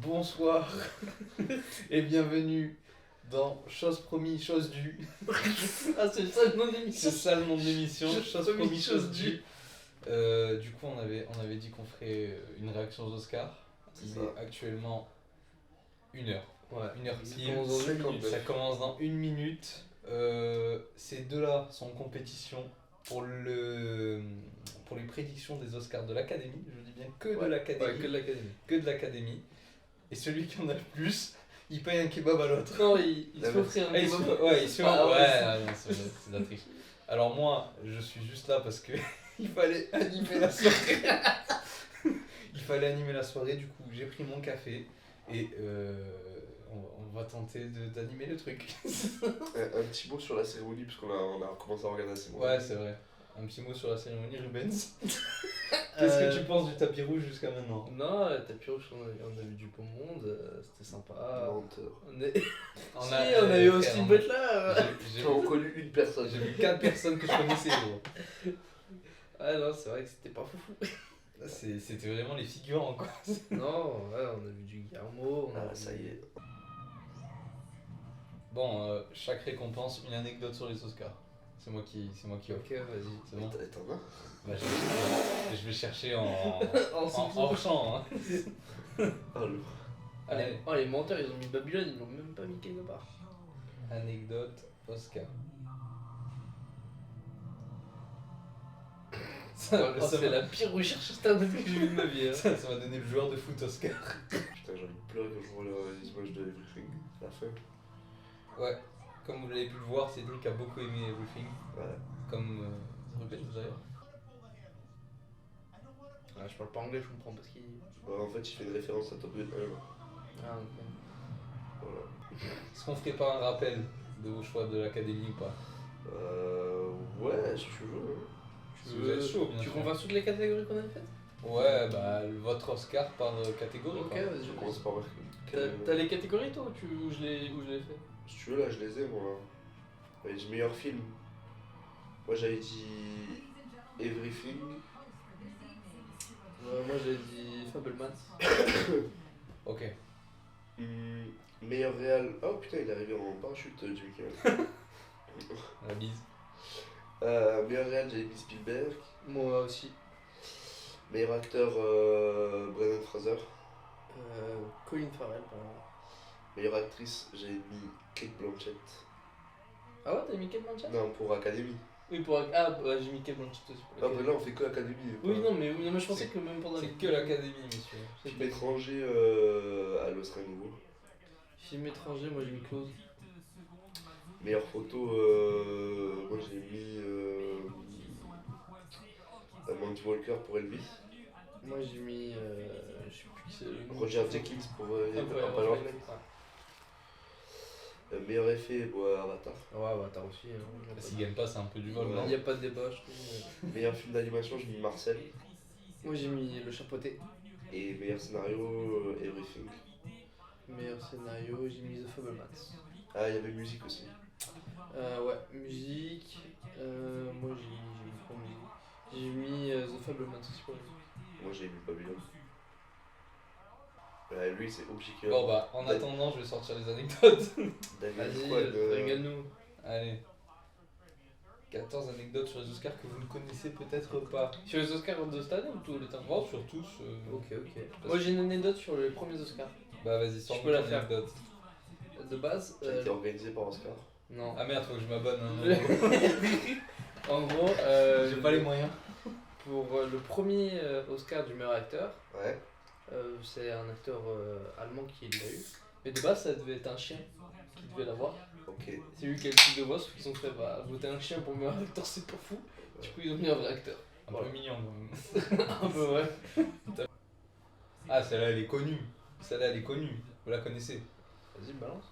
Bonsoir et bienvenue dans Chose promis, chose due. Ah, c'est ça le nom de C'est l'émission. ça le nom de l'émission, Chose Chose promis, promis, chose chose due. Du coup, on avait dit qu'on ferait une réaction aux Oscars. C'est Il ça. est actuellement 1h. Ouais. 1h Ça pile. commence dans une 59. minute. Ça commence dans 1 minute. Ces deux-là sont en compétition pour les prédictions des Oscars de l'Académie. Je dis bien que de Ouais, l'Académie. que de l'académie. Que de l'Académie. Et celui qui en a le plus, il paye un kebab à l'autre. Non, il se fait offrir un Ah, il se kebab. fait- ouais, il se fait- Ah, ouais, ouais, non, c'est de la triche. Alors moi, je suis juste là parce que il fallait animer la soirée. Il fallait animer la soirée, du coup j'ai pris mon café et on va tenter d'animer le truc. Un petit mot sur la cérémonie, puisqu'on a commencé à regarder la cérémonie. Ouais, c'est vrai. Un petit mot sur la cérémonie, Rubens. Qu'est-ce que tu penses du tapis rouge jusqu'à maintenant? Non, le tapis rouge, on a vu du beau monde, c'était sympa. Menteur. On est... On Si, a- on a eu frère, aussi on- Butler. J'ai J'ai reconnu une personne. vu 4 personnes que je connaissais, gros. Ah non, c'est vrai que c'était pas foufou. Là, c'était vraiment les figurants, quoi. Non, ouais, on a vu du Guillermo. On a Ah, vu- ça y est. Bon, chaque récompense, une anecdote sur les Oscars. C'est moi qui offre. Ok, vas-y. C'est bon. T'en as Bah, je vais chercher en En hors champ. Hein. Ah, le. Allez, Oh, les menteurs, ils ont mis Babylone, ils l'ont même pas mis quelque part. anecdote Oscar. Ça, Oh, ça c'est m'a- la pire recherche Star depuis que j'ai vu de ma vie. Hein. ça m'a donné le joueur de foot Oscar. Putain, j'ai envie de pleurer quand je vois les images de Everything. La fin. Ouais, comme vous l'avez pu le voir, Cédric a beaucoup aimé Everything. Ouais. Comme Rubens d'ailleurs. Ah, je parle pas anglais, je comprends parce qu'il. En fait, il fait une référence à Top Gun 1. Ah, ok. Voilà. Est-ce qu'on ferait pas un rappel de vos choix de l'académie ou pas? Ouais, si tu veux. Hein. Si vous êtes chaud, bien Tu sûr. convaincs toutes les catégories qu'on a faites? Ouais, bah votre Oscar par catégorie. Ok, quoi. vas-y. Je commence par marquer. T'as les catégories toi où je l'ai fait? Si tu veux, là, je les ai, moi. J'avais dit meilleur film. Moi, j'avais dit Everything. Moi j'ai dit Fablemans. Ok. Meilleur réal. Oh putain, il est arrivé en parachute, Jimmy Kimmel. La bise. Meilleur réal, j'avais mis Spielberg. Moi aussi. Meilleur acteur, Brendan Fraser. Colin Farrell, pardon. Meilleure actrice, j'avais mis Kate Blanchett. Ah ouais, t'as mis Kate Blanchett? Non, pour Académie. Oui, pour. Ah, bah, j'ai mis Kate Blanchett aussi pour Ah, l'Académie. bah là, on fait que Académie. Oui, non, mais je pensais que même pendant C'est les- que l'académie, messieurs. Film étranger à l'Oscar nouveau. Film étranger, moi j'ai mis Close. Meilleure photo, moi j'ai mis Monty Walker pour Elvis. Moi j'ai mis. Je sais plus qui c'est. le nom. Roger Jenkins pour Incroyable. Impalord. Meilleur effet, Avatar. Ouais, bah t'as aussi. Hein. S'il gagne pas, c'est un peu du vol, Ouais. non? Il n'y a pas de débat, je trouve. Meilleur film d'animation, j'ai mis Marcel. Moi j'ai mis Le Chapeauté. Et meilleur scénario, Everything. Meilleur scénario, j'ai mis The Fablemans. Ah, il y avait musique aussi. Ouais, musique. Moi j'ai mis quoi musique? J'ai mis The Fablemans aussi pour lui. Moi j'ai mis Babylone. Lui, c'est obligé que. Bon bah, en attendant, je vais sortir les anecdotes. Daniel Vas-y, Craig, régale-nous. Allez. 14 anecdotes sur les Oscars que vous ne connaissez peut-être pas. Sur les Oscars de cette année ou tous les temps? Bon, sur tous. Ok, ok. Moi j'ai une anecdote sur les premiers Oscars. Bah vas-y, sors peux la ton faire. anecdote. De base, qui a été organisé par Oscar. non. Ah merde, faut que je m'abonne. En gros, J'ai pas les moyens. pour le premier Oscar du meilleur acteur, Ouais. c'est un acteur allemand qui l'a eu. Mais de base, ça devait être un chien qui devait l'avoir. Ok. C'est lui qui a le plus de voix, sauf qu'ils ont fait bah, voter un chien pour meilleur acteur, c'est pas fou. Du coup, ils ont mis un vrai acteur. Un Voilà. peu mignon quand même. Un peu, ouais. Ah, celle-là elle est connue. Celle-là elle est connue. Vous la connaissez. Vas-y, balance.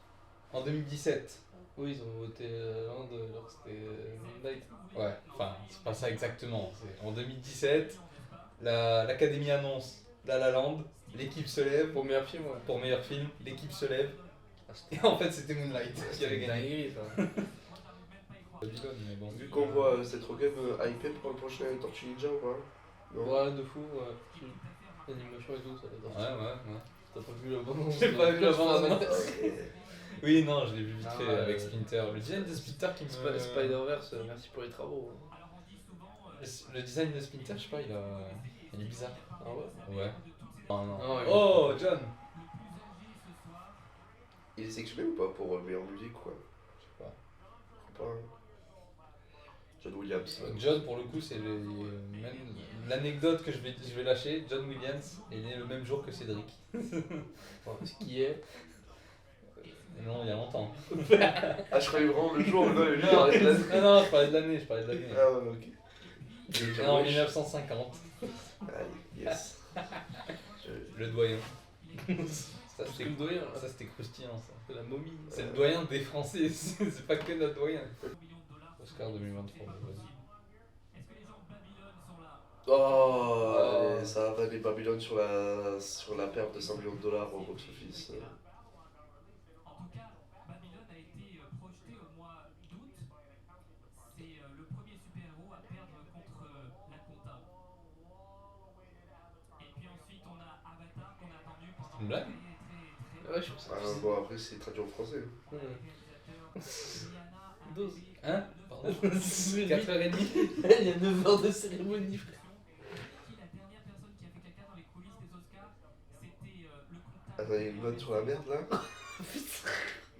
En 2017. Oui, ils ont voté Land alors que c'était Moonlight. Ouais, enfin, c'est pas ça exactement. En 2017, l'Académie annonce La La Land, l'équipe se lève. Pour meilleur film, ouais. Pour meilleur film, l'équipe se lève. Ah, Et en fait, c'était Moonlight qui avait C'était gagné. dinguerie, ça. Babylone, mais bon. Vu qu'on voit Seth Rogen hypé pour le prochain Tortue Ninja ou pas? Non. Ouais, de fou, ouais. L'animation et tout, ça les Ouais, ouais, ouais. T'as pas vu la bande-annonce? J'ai pas vu la de bande-annonce. Spider-Verse. Oui, non, je l'ai vu vite Ah fait ouais, avec Splinter. Le design de Splinter qui me. Spider-Verse, merci pour les travaux. Le design de Splinter, je sais pas, il est bizarre. Ah ouais? Ouais. Non, non. Ah ouais. Oh, John! Il est sélectionné ou pas pour meilleure musique quoi? Je sais pas. Je crois pas. Hein. John Williams. John, pour le coup, c'est même l'anecdote que je vais lâcher. John Williams est né le même jour que Cédric. Ce qui est. Non, il y a longtemps. Ah, je croyais vraiment le jour où il Non, non, je parlais de l'année. Ah ouais, ok. En 1950. Allez, yes. Le doyen. Ça, C'est le doyen, là. ça c'était croustillant, ça. C'est la momie. C'est le doyen des Français, c'est pas que notre doyen. Oscar 2023, vas-y. Oh, allez, ça va les Babylone sur la perte de 100 millions de dollars au box-office. En tout cas, Babylone a été projeté au mois d'août. C'est le premier super-héros à perdre contre la compta. Et puis ensuite, on a Avatar qu'on a attendu pendant Une blague Ouais, je pense que Bon, après, c'est traduit en français. c'est. 12. Hein Pardon 4h30. 4h30. Il y a 9 heures de cérémonie, frère. La dernière personne qui a fait caca dans les coulisses des Oscars, c'était le comptable. Attends, il y a une note sur la merde là?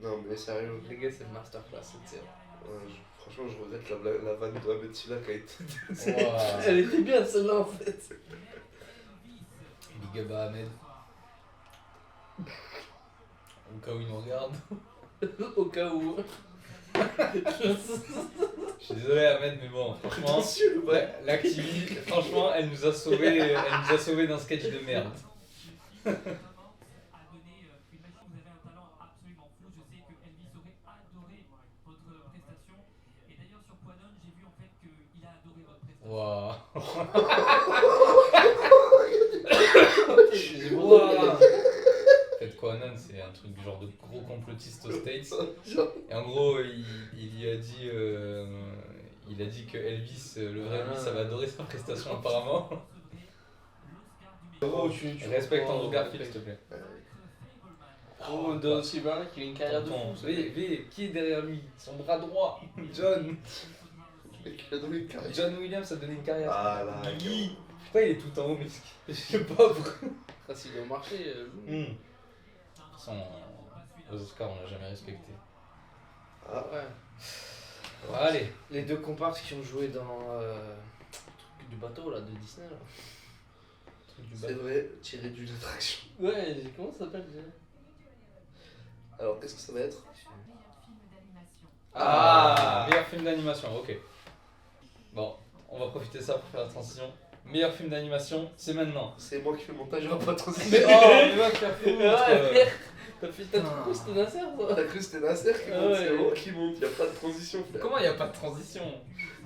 Non, mais sérieux. Les gars, c'est le masterclass cette série. Ouais, franchement, je regrette la vanne de Ahmed Silla qui a été. Wow. Elle était bien celle-là en fait. Big up à Ahmed. Au cas où il nous regarde. Au cas où. Je suis désolé Ahmed, mais bon, franchement, Attention, le bail. l'activité, franchement, elle nous a sauvés d'un sketch de merde. A donné une machine. Vous avez un talent absolument fou. Je sais que Elvis aurait adoré votre prestation. Et d'ailleurs, sur Quanon, j'ai vu en fait qu'il a adoré votre prestation. Waouh. J'ai Wow. Faites Quanon, c'est un truc genre de gros complotiste aux States. Et en gros, il a dit que Elvis, le vrai Elvis, avait adoré sa prestation apparemment. Oh, tu Respecte Andrew Garfield, s'il te plaît. Oh, Don Silver qui a une carrière de Tonton, fou. qui est derrière lui? Son bras droit. John. Mec, il a donné une carrière. John Williams a donné une carrière. Ah là, Guy. Pourquoi il est tout en haut, mais je sais pas pourquoi. Ah, s'il doit marcher. De toute façon, aux Oscars, on l'a jamais respecté. Ah, Ouais. Bon, allez. Les deux comparses qui ont joué dans le truc du bateau là de Disney là. Truc du c'est bas. vrai, tiré d'une attraction. Ouais, comment ça s'appelle déjà? Alors, qu'est-ce que ça va être? Meilleur film d'animation, ok. Bon, on va profiter de ça pour faire la transition. Meilleur film d'animation, c'est maintenant. C'est moi qui fais le montage, j'aurai pas trop Mais oh, mais va te faire foutre. Ouais, t'as trop cru c'était Nasser toi? T'as cru que c'était Nasser qui Ah monte? ouais. C'est moi qui monte, y'a pas de transition, frère. Comment il n'y a pas de transition?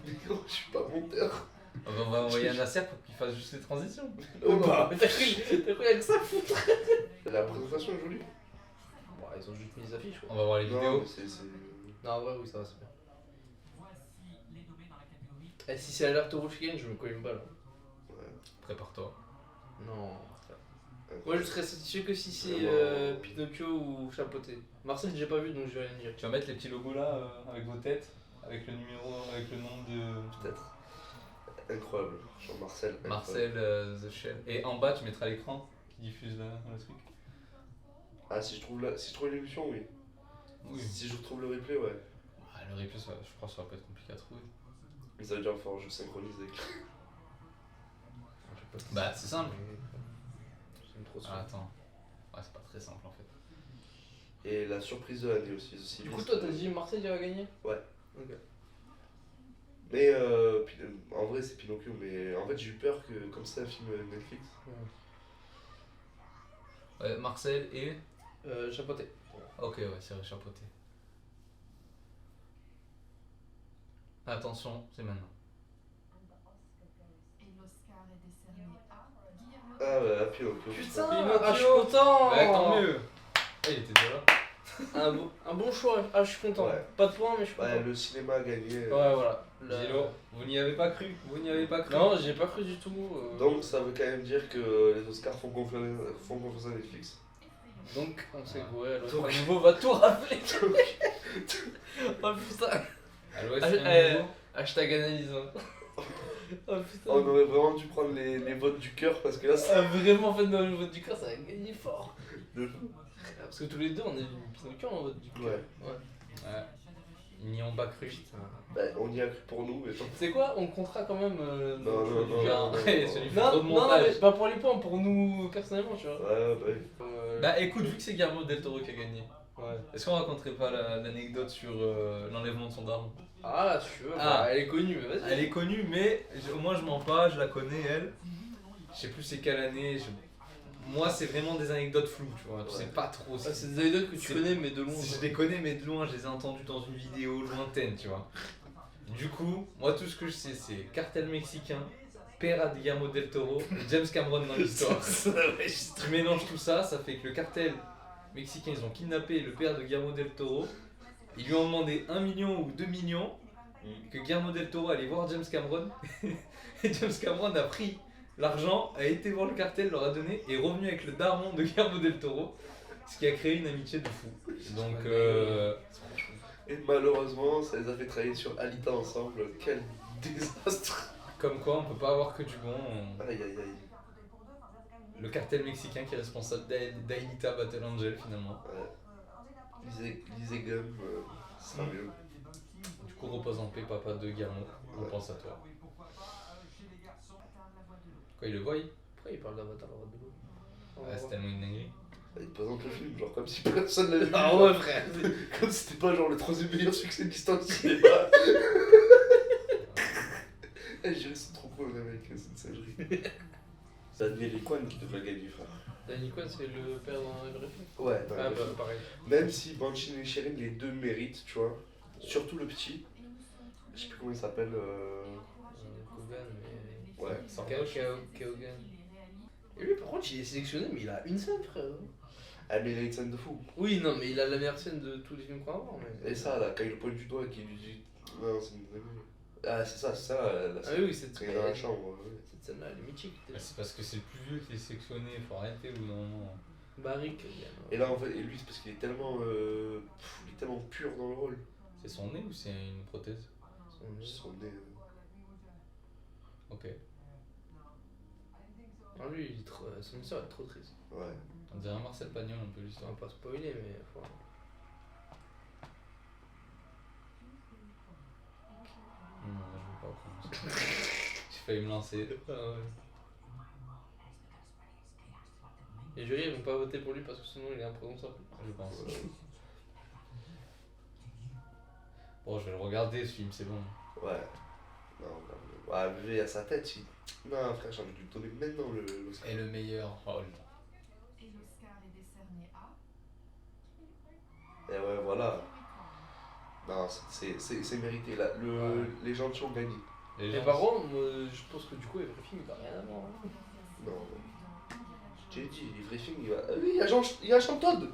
Mais gros, je suis pas monteur. On va envoyer un Nasser pour qu'il fasse juste les transitions. Oh bah, Mais t'as cru avec ça foutre? la présentation est jolie. Bon, ils ont juste mis les affiches quoi. On va voir les Non, vidéos. mais c'est. Non, en vrai, oui, ça va, c'est bien. Voici les nommés dans la catégorie. Et si c'est alerte rouge qui gagne, je me colle une balle. Ouais. Prépare-toi. Non. Moi, je serais satisfait que si c'est Vraiment. Pinocchio ou Chapeauté. Marcel, j'ai pas vu donc je vais rien dire. Tu vas mettre les petits logos là avec vos têtes, avec le numéro, avec le nom de Peut-être. Incroyable. Jean-Marcel. incroyable. Marcel The Shell. Et en bas, tu mettras l'écran qui diffuse le truc. Ah, si je trouve l'émission, oui. Oui. Si je retrouve le replay, ouais. Ah, le replay, je crois que ça va pas être compliqué à trouver. Mais ça veut dire fort, je synchronise avec. Bah, c'est simple. C'est trop sûr. Ah, attends. Ouais, c'est pas très simple en fait. Et la surprise de l'année aussi. Du coup, toi, t'as dit Marseille il va gagner? Ouais. Ok. Mais en vrai, c'est Pinocchio, mais en fait, j'ai eu peur que, comme c'est un film Netflix. Ouais, Marcel et. Chapeauté. Ok, ouais, c'est chapeauté. Attention, c'est maintenant. Et l'Oscar est décerné à Guillermo. Ah ouais, Pinocchio. Putain, Pinocchio. ah, je suis content. Ouais, tant mieux. Ah, il était déjà là. Un bon choix. Ah, je suis content. Ouais. Pas de points, mais je suis Ouais, content. le cinéma a gagné. Ouais, voilà. Zilo, vous n'y avez pas cru. Vous n'y avez pas cru. Non, j'ai pas cru du tout. Donc ça veut quand même dire que les Oscars font confiance à Netflix. Donc, on sait Ouais. que ouais, l'autre Donc- niveau va tout rafler. Oh putain. À l'ouest, Ah, il y a un nouveau. Hashtag analyse. Hein. Oh putain. On aurait vraiment dû prendre les votes du cœur parce que là, c'est. Ah, vraiment, en fait, dans le vote du cœur, ça a gagné fort. de fou. Parce que tous les deux, on a eu Pinocchio en vote du cœur. Ouais. Ouais. Ils n'y ont pas cru. Bah, on y a cru pour nous, mais tant C'est quoi? On comptera quand même. Non, non, non. Genre, non, ouais, non. celui- Non, Trop de non, non, montage. mais pas pour les points, pour nous personnellement, tu vois. Ouais, bah oui. Bah écoute, vu que c'est Guillermo del Toro qui a gagné, Ouais. est-ce qu'on raconterait pas l'anecdote sur l'enlèvement de son daron? Ah, si tu veux, Ah. bah, elle est connue, mais vas-y. Elle est connue, mais au moins je mens pas, je la connais elle. Je sais plus c'est quelle année. Moi, c'est vraiment des anecdotes floues, tu vois. Tu Ouais. sais pas trop. Ah, c'est des anecdotes que tu C'est- connais, mais de loin. Je les connais, mais de loin, je les ai entendues dans une vidéo lointaine, tu vois. Du coup, moi, tout ce que je sais, c'est cartel mexicain, père à Guillermo del Toro, et James Cameron dans l'histoire. Tu mélanges tout ça, ça fait que le cartel mexicain, ils ont kidnappé le père de Guillermo del Toro. Ils lui ont demandé 1 million ou 2 millions, que Guillermo del Toro allait voir James Cameron. Et James Cameron a pris l'argent, a été voir le cartel, leur a donné, et est revenu avec le daron de Guillermo del Toro. Ce qui a créé une amitié de fou. Donc, Et malheureusement, ça les a fait travailler sur Alita ensemble. Quel désastre! comme quoi, on peut pas avoir que du bon. Aïe aïe aïe. Le cartel mexicain qui est responsable d'Aelita Battle Angel finalement. Ouais. Lisez Gum, ça sera mieux. Du coup, repose en paix, papa de Guillermo. On Ouais. pense à toi. Quoi, il le voit il Pourquoi il parle d'Avatar la de l'eau? Ah, c'est tellement une dinguerie. Il présente le film, genre comme si personne l'avait vu. Ah genre. ouais, frère. Comme si c'était pas genre le troisième meilleur succès de l'histoire du cinéma. Eh, je dirais c'est trop cool les mecs, c'est une singerie. C'est Daniel Kwan qui devrait gagner, frère. Danny Quaid, c'est le père dans Everything. Ouais, dans Ah le bah film. pareil. Même si Banshee et Sherin, les deux méritent, tu vois. Surtout le petit. Je sais plus comment il s'appelle. Kogan, mais. Ouais. Ça Keoghan. Et lui, par contre, il est sélectionné, mais il a une scène, frère. Ah, mais il a une scène de fou. Oui, non, mais il a la meilleure scène de tous les films qu'on va voir. Mais... Et ça, là, quand il le pointe du doigt et qu'il lui dit. Non, c'est une dinguerie. Ah, c'est ça, la Ah oui, c'est quand il est dans la chambre. Ouais. Cette scène-là, elle est mythique. Mais c'est parce que c'est le plus vieux qui est sélectionné, faut arrêter ou non. Barry Keoghan. Et là, en fait, et lui, c'est parce qu'il est tellement. Il est tellement pur dans le rôle. C'est son nez ou c'est une prothèse? Son nez. Ok. Ah, lui, il est trop... son histoire est trop triste. Ouais. On dirait un Marcel Pagnol un peu On l'histoire. va pas spoiler, mais. Faut... Non, je vais pas prendre. J'ai failli me lancer. Ah ouais. Les jurys ils vont pas voter pour lui parce que sinon il est imprononçable. Je pense. Bon, je vais le regarder ce film, c'est bon. Ouais. Non, non. Ouais, bébé, à sa tête, il. Non, frère, j'ai envie de lui donner maintenant l'Oscar. Et le meilleur rôle. Et l'Oscar est décerné à Et ouais, voilà. Non, c'est mérité. Là. Ouais. Les gentils ont gagné. Les Mais gens- par contre, moi, je pense que du coup, Everything il va rien avoir. Hein. Non, non. J'ai dit, les vrais films, il va. Ah oui, il y a Jean Todt.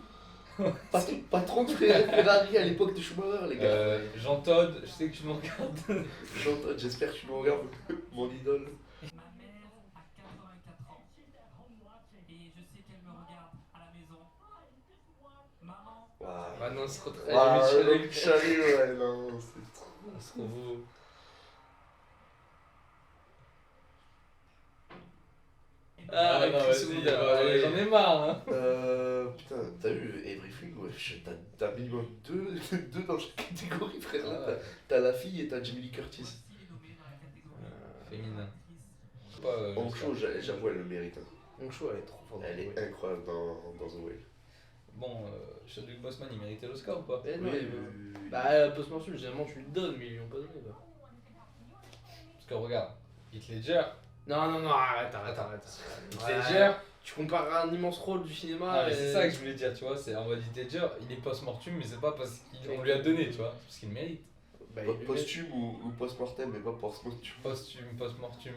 Patron de Ferrari à l'époque de Schumacher, les gars. Jean Todt, je sais que tu nous regardes. Jean Todt, j'espère que tu me regardes. Mon idole. Ma mère a 84 ans. Et je sais qu'elle me regarde à la maison. Maman, Waouh. Ah non, c'est trop très. Waouh, le Charlie, ouais, non, c'est trop. C'est trop beau. Ah, non, Chris vas-y, Wood, allez. j'en ai marre. Hein. Putain, t'as vu Everything, ouais, t'as minimum deux dans chaque catégorie, frère. Là, t'as la fille et t'as Jamie Lee Curtis. aussi est nommée dans la catégorie Féminin. actrice. Pas, Hong Cho, j'avoue, elle le mérite. Hein. Mon show, elle est trop forte. Elle est incroyable dans The Whale. Bon, Chadwick Boseman, il méritait l'Oscar ou pas? Mais non, Oui, il veut. oui. Bah, post-mortem, généralement, tu lui donnes, mais ils lui ont pas donné. Bah. Parce que regarde, Heath Ledger. Non, non, non, arrête. Heath Ouais. Ledger. Tu compares un immense rôle du cinéma. Ah, mais et- c'est ça que je voulais dire, tu vois. C'est en mode Heath Ledger, il est post-mortem, mais c'est pas parce qu'on lui a donné, tu vois. C'est parce qu'il le mérite. Bah, il lui Posthume ou post-mortem, mais pas post-mortem. Post-mortem.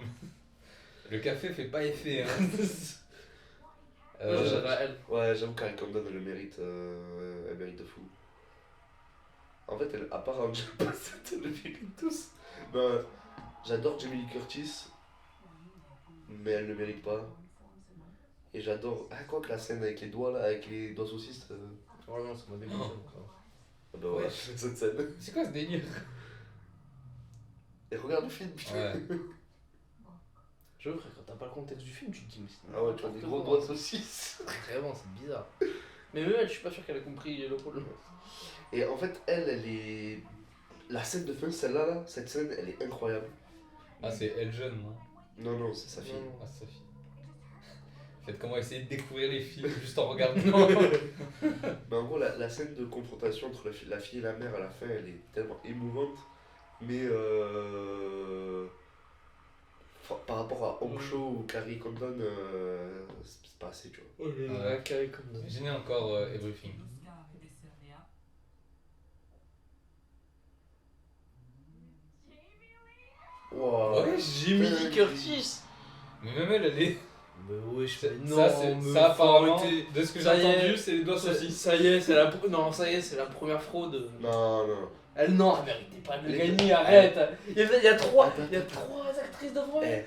Le café fait pas effet, hein. met- Moi, j'avais elle. Ouais, j'avoue qu'Harry Condon, elle le mérite. Elle mérite de fou. En fait, elle, à part Angel Bassett, elle le mérite tous. Ben, j'adore Jamie Lee Curtis, mais elle ne le mérite pas. Et j'adore. Ah, quoi que la scène avec les doigts là, avec les doigts saucisses. Oh non, ça m'a dégoûté. Ah bah ouais, Ouais. cette scène. C'est quoi ce délire? Et regarde le film, putain. Ouais. Je veux, frère, quand t'as pas le contexte du film, tu te dis, mais c'est Ah ouais, tu vois des gros n'importe doigts saucisses. quoi. Vraiment, c'est bizarre. Mais même elle, je suis pas sûr qu'elle a compris le rôle. Et en fait, elle est. La scène de fin, celle-là, là, cette scène, elle est incroyable. Ah, c'est elle jeune, non? Non, non, c'est sa fille. Non. Ah, c'est sa fille. Faites comment essayer de découvrir les films juste en regardant. Mais en gros, la scène de confrontation entre la fille et la mère à la fin, elle est tellement émouvante. Mais par rapport à Hong Cho ou Carrie Condon, c'est pas assez, tu vois. Oh, j'ai Ouais. la carré comme ça. Imaginez encore Everything. L'Oscar est décerné à Wow. Ouais, Jamie Lee Curtis. Mais même elle est. Mais wesh, Ça, mais non, ça, mais apparemment, faut arrêter. de ce que j'ai Ça y est. entendu, c'est les doigts saucisses. Ça y est, c'est la non, ça y est, c'est la première fraude. Non, non. Elle non, elle méritait pas de Les- gagner, arrête. Il y a trois Attends. actrices devant Eh, elle.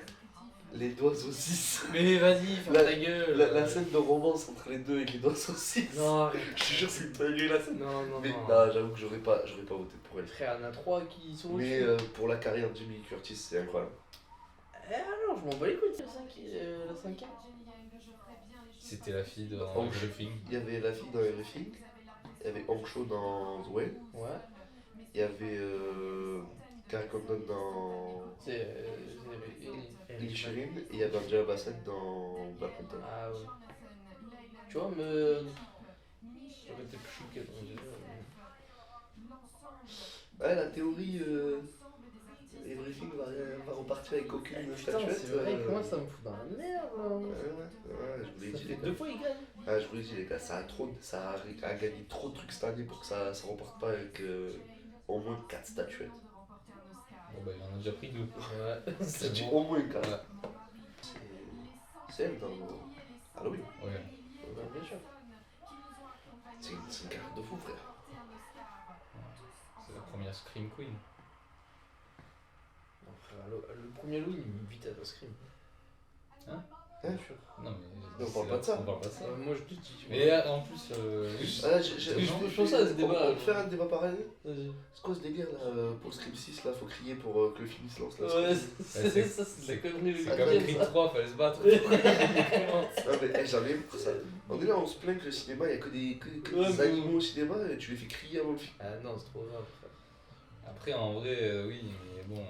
les doigts saucisses. Mais vas-y, ferme La- ta gueule. La scène de romance entre les deux avec les doigts saucisses. Non, arrête. Je te jure, c'est une dinguerie la scène. Non, non, Mais non. non, j'avoue que j'aurais pas voté pour elle. Frère, il y en a trois qui sont Mais au-dessus. pour la carrière de Jamie Lee Curtis, c'est incroyable. Eh alors, je m'en bats les couilles, la cinquième. C'était la fille de Oh, Everything. Il y avait la fille dans Everything, il y avait Hong Cho dans The Whale, Ouais. il y avait Carrie Condon dans C'est. Inisherin et il y avait Angela Bassett dans Black Panther. Ah ouais. Tu vois, mais. J'aurais été plus choqué dans le Ouais, la théorie Everything va repartir avec aucune Putain, statuette. c'est vrai, comment ça me fout dans la merde là. Ouais, je vous l'ai Ça dit, fait les deux gars. fois il gagne. Ah, je vous l'ai dit, les gars, ça a gagné trop de trucs cette année pour que ça reparte pas avec au moins 4 statuettes. Bon bah il en a déjà pris 2. Ouais. C'est dit bon. au moins 4. Ouais. C'est elle dans Halloween. Ouais. Ouais, bien sûr. C'est une carte de fou, frère. C'est la première Scream Queen. Non, frère, le premier Louis, il me vite à Scream. Hein? Hein? Non Mais on c'est parle pas de ça. On parle pas de ça. Moi je te dis. Mais en plus, oui, Ah, je pense à ce débat, On peut faire un débat pareil. Vas-y. C'est quoi ce délire là pour Scream 6 là? Faut crier pour que le film se lance là. Ouais, c'est- c'est ça, c'est de la connerie. c'est le comme week-end, Creed ça. 3, fallait se battre. Non mais j'en ai pour ça. On est là, on se plaint que le cinéma, il y a que des Ouais, mais- animaux au cinéma et tu les fais crier avant le film. Ah non, c'est trop grave. frère. Après, en vrai, oui, mais bon.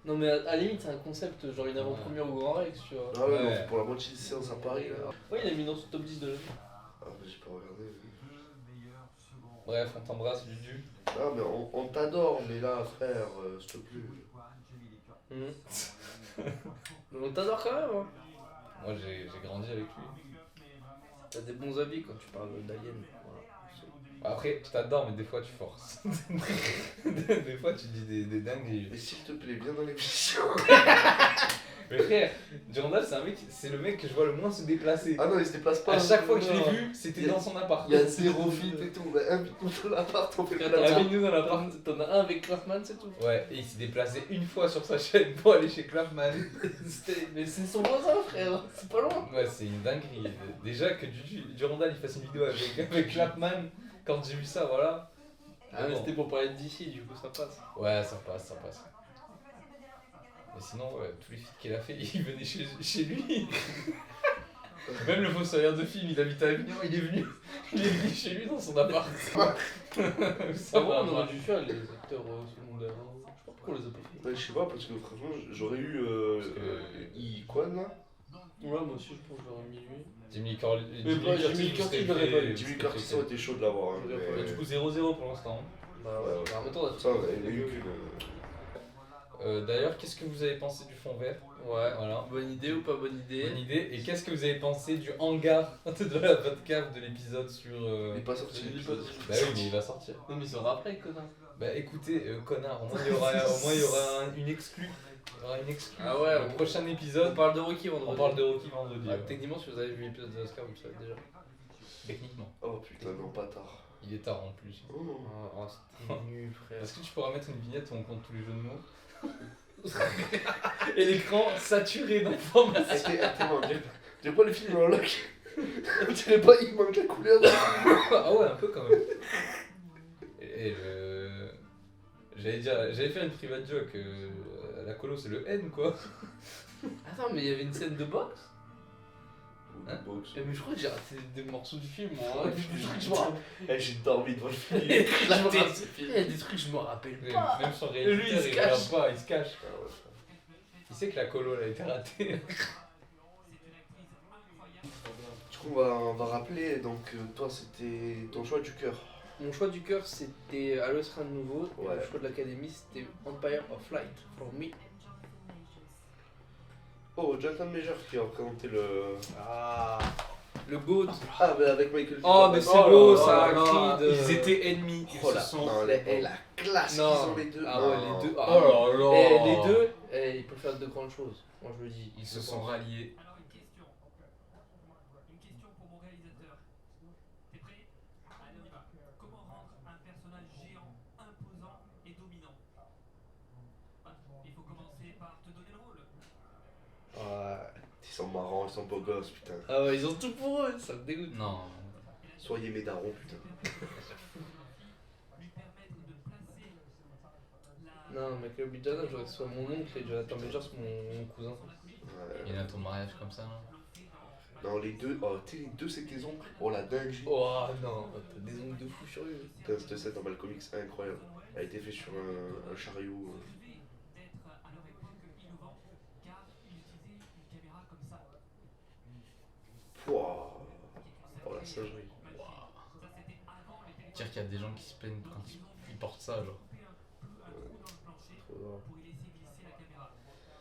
Non, mais à la limite, c'est un concept, genre une avant-première au Grand Rex, tu vois. Ah ouais, Ouais. on fait pour la moitié de séance à Paris là. Ouais, il a mis dans son top 10 de la vie. Ah mais j'ai pas regardé. Bref, on t'embrasse, Dudu. Ah mais on t'adore, mais là frère, s'il te plaît. Mais on t'adore quand même, hein. Moi, j'ai grandi avec lui. T'as des bons avis quand tu parles d'Alien. Voilà. Après, je t'adore, mais des fois, tu forces. Des fois, tu dis des dingueries. Mais s'il te plaît, viens dans l'émission. Mais frère, Durandal, c'est le mec que je vois le moins se déplacer. Ah non, il se déplace pas. À chaque fois que je non. l'ai vu, c'était Il y a- dans son appart. Il y a 0 fit et tout, on a un but contre l'appart, on fait Frère, plein de t'en as trucs. nous dans l'appart. T'en as un avec Clafman, c'est tout. Ouais, et il s'est déplacé une fois sur sa chaîne pour aller chez Clapman. Mais c'est son voisin, frère. C'est pas loin. Ouais, c'est une dinguerie. Déjà que Durandal il fasse une vidéo avec Clapman, quand j'ai vu ça, voilà. Ah, mais bon. c'était pour parler d'ici, du coup ça passe. Ouais, ça passe, ça passe. Mais sinon, ouais, tous les feats qu'il a fait, il venait chez lui. Même le fossoyeur de film, il habite à Avignon, il est venu chez lui dans son appart. Ça Ça va, va, on aurait dû faire les acteurs secondaires. Hein. Je sais pas pourquoi on les a pas fait. Ouais, je sais pas, parce que franchement, j'aurais eu Iquan là. Ouais, moi aussi je pense que j'aurais mis lui. Jimmy Jimmy Curtis, je l'aurais pas eu. Jimmy Curtis aurait été chaud de l'avoir. Hein, J'aurais mais- Du coup, 0-0 pour l'instant. Bah ouais, ouais. Bah, en même temps, on a Ça, on avait eu qu'une. D'ailleurs, qu'est-ce que vous avez pensé du fond vert? Ouais, Voilà. bonne idée ou pas bonne idée? Bonne idée. Et qu'est-ce que vous avez pensé du hangar de la podcast de l'épisode sur. Il est pas sorti Il est l'épisode. Bah oui, mais il va sortir. Non, mais il sera après, connard. Bah écoutez, connard, au moins il y aura une exclue. Il y aura une exclue. Ah ouais, Le prochain épisode, On parle de Rocky vendredi. on parle de Rocky vendredi. Ah, ouais. techniquement, si vous avez vu l'épisode de Oscar, vous le savez déjà. Techniquement. Oh putain, non, pas tard. Il est tard en plus. Oh. Oh, c'était nul, frère. Est-ce que tu pourras mettre une vignette où on compte tous les jeux de mots? Et l'écran saturé d'informations. C'était tellement bien. dirait pas les films en loc. On dirait pas, il manque la couleur. Ah ouais, un peu quand même. Et le... J'allais faire une private joke. La colo, c'est le N, quoi. Attends, mais il y avait une scène de boxe. Hein Box. Mais je crois que j'ai raté des morceaux du film, moi. Ouais, Je crois que je putain. me rappelle. Eh, j'ai dormi devant le film. Il y a des trucs, je me Éclaté, rappelle- ce film. il y a des trucs, je me rappelle Même pas. même son Lui, il réalisateur, se il cache. regarde pas, il se cache. Il sait que la colo, elle a été ratée. Du coup, on va rappeler, donc toi c'était ton choix du cœur. Mon choix du cœur, c'était Alois Rien de Nouveau. Et Ouais. le choix de l'académie, c'était Empire of Light, for me. Oh, Jonathan Major qui a présenté le. Ah, le GOAT. Ah, mais avec Michael Oh, Jordan. mais c'est beau, ça, là là, Creed. Ils étaient ennemis. Ils Oh se la, sont... non, la classe qu'ils Non. ont les deux. Ah Non. ouais, les deux. Ah. Oh là là. Et les deux, ils peuvent faire de grandes choses. Moi, je le dis. Ils se sont ralliés. Alors une question. Une question pour mon réalisateur. T'es prêt? Allez, on y va. Comment rendre un personnage géant, imposant et dominant? Bah, il faut commencer par te donner le rôle. Ouais, ils sont marrants, ils sont beaux gosses, putain. Ah ouais, ils ont tout pour eux, ça me dégoûte. Non. Soyez mes darons, putain. Lui permettre de placer la... Non, Michael B. Jordan, je voudrais que ce soit mon oncle et Jonathan Majors, mon cousin. Ouais. Il y en a ton mariage comme ça, non? Non, les deux, oh, tu sais, les deux c'est tes oncles. Oh la dinguerie. Oh non, t'as des ongles de fou furieux. Putain, cette scène dans Malcolm X, incroyable. Elle a été faite sur un chariot. d'être à leur époque innovant, car il utilisait une caméra comme ça. Pouah. Oh la singerie. Ça c'était avant les téléphones. Dire qu'il y a des gens qui se plaignent quand ils portent ça, genre. Couper un trou dans le plancher Trop drôle. pour y laisser glisser la caméra.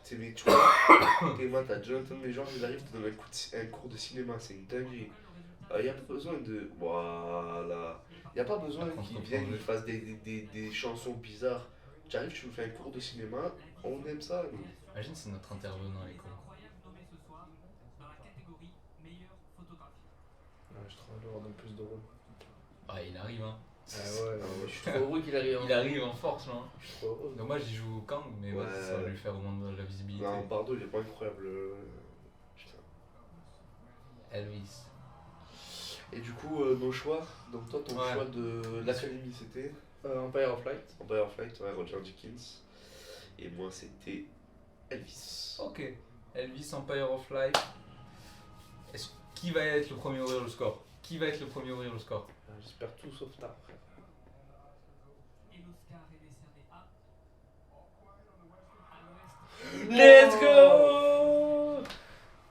Tu sais, mais tu vois, Théma, t'as Jonathan Major, il arrive, te donne un cours de cinéma, c'est une dinguerie. Y a pas besoin de. Voilà. Y a pas besoin Par contre, qu'il on vienne, prend il fasse des chansons bizarres. Tu arrives, tu nous fais un cours de cinéma, on aime ça, nous. Imagine, c'est notre intervenant à l'école. Incroyable nommé ce soir dans la catégorie meilleure photographie. Ouais, je suis trop heureux d'avoir plus de rôles. Ah, il arrive, hein. Ah ouais, je suis trop heureux qu'il arrive. Il arrive en force, là. Je suis trop heureux. Donc moi, j'y joue Kang, mais Ouais. vas-y, ça va lui faire au moins de la visibilité. Non, Bardo, il est pas incroyable. Putain. Elvis. Et du coup, nos choix, donc toi, ton Ouais. choix de l'académie, c'était Empire of Light. Empire of Light, ouais, Roger Deakins. Et moi, c'était Elvis. Ok. Elvis, Empire of Light. Qui va être le premier à ouvrir le score? Qui va être le premier à ouvrir le score? J'espère tout sauf tard, frère. Et l'Oscar est décerné à l'Ouest. Let's go.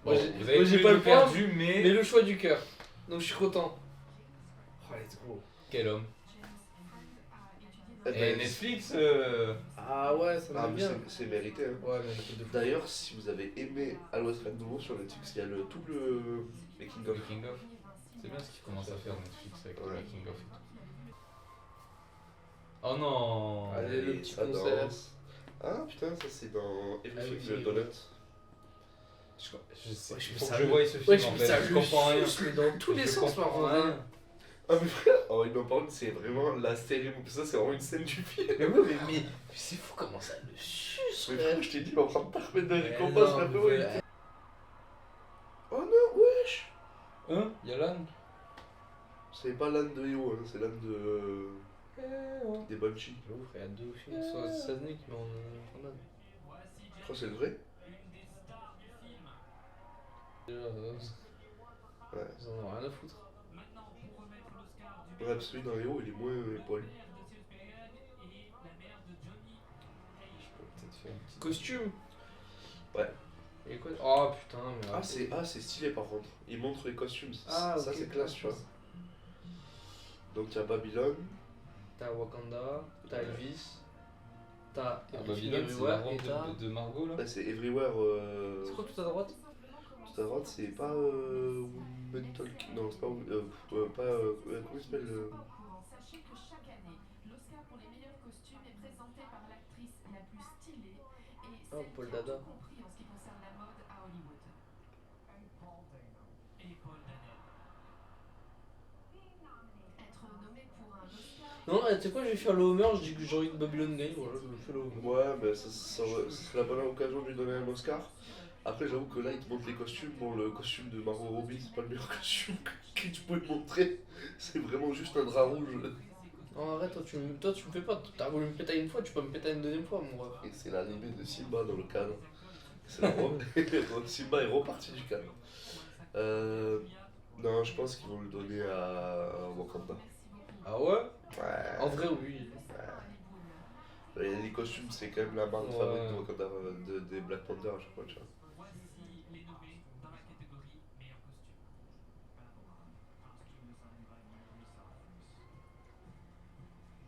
Bon, Moi, vous avez j'ai tous pas les le deux point, perdu, mais... mais le choix du cœur. Donc je suis content. Oh, let's go. Quel homme. Eh Et ben, Netflix, Ah ouais, ça Ah, m'a mais bien. c'est mérité. Hein. Ouais, mais un peu de fou. D'ailleurs, si vous avez aimé Alois Rien de Nouveau sur Netflix, il y a tout le making of. Making of. C'est bien ce qu'ils commencent à faire Netflix avec le Ouais. making of et tout. Oh non. Allez, le petit ça concert. danse. Ah putain, ça c'est dans Everything Everything. the Donut. Je sais, Ouais, je il me faut que sers je le- voie ce film Ouais, je en me fait, sers je le comprends rien. suce, mais dans tous les Je sens, comprends par rien. contre. Ah mais frère, oh non par contre c'est vraiment la série, ça c'est vraiment une scène du film. Mais ouais, mais c'est fou comment ça le suce, Mais frère. frère, je t'ai dit, on va prendre pas remettre de Mais récompense, non, la mais ouais. ouais. Oh non, wesh. Hein? Yalan? C'est pas l'âne de Io, hein, c'est l'âne de... des Banshee. J'avoue, frère, il y a deux films, soit Saznik, mais on a. Je crois que c'est le vrai. Une des stars du film. Ouais. Ils en ont rien à foutre. Maintenant, pour remettre l'Oscar du Ouais, celui dans Io, il est moins poil. mère de Cyrus Pilgrim et la mère de Johnny Cage. Je peux peut-être faire une petite... Costume. Ouais. Et quoi? Oh putain, mais. Ah c'est stylé par contre. Il montre les costumes, Ah, ça ok. c'est classe, tu vois. Donc il y a Babylone. T'as Wakanda, t'as Elvis, t'as Ah, Everything Babylone, c'est la Everywhere, robe et t'as. de Margot là? Là c'est Everywhere. C'est quoi tout à droite? Tout à droite, c'est pas Women Talk. Non, c'est pas. Comment il s'appelle Sachez que chaque année, l'Oscar pour les meilleurs costumes est présenté par l'actrice la plus stylée et Oh, celle Paul qui a Dada. tout compris en ce qui concerne la mode à Hollywood. Et Paul Dano. Être nommé pour un Oscar. Non, tu sais quoi, je vais faire le Homer, je dis que j'ai envie de Babylone gagne, voilà, je fais le Homer. Ouais, mais ça serait la bonne occasion de lui donner un Oscar. Après, j'avoue que là, ils te montrent les costumes. Bon, le costume de Margot Robbie, c'est pas le meilleur costume que tu peux te montrer. C'est vraiment juste un drap rouge. Non, arrête, toi, tu me fais pas. T'as voulu me péter une fois, tu peux me péter une deuxième fois, mon ref. Et c'est l'arrivée de Simba dans le cadre. C'est la Simba est reparti du cadre. Non, je pense qu'ils vont le donner à Wakanda. Ah ouais? En vrai, oui. Et les costumes, c'est quand même la marque Ouais. favorite de Wakanda, des Black Panther à chaque fois, tu vois. Voici les nommés dans la catégorie meilleur costume.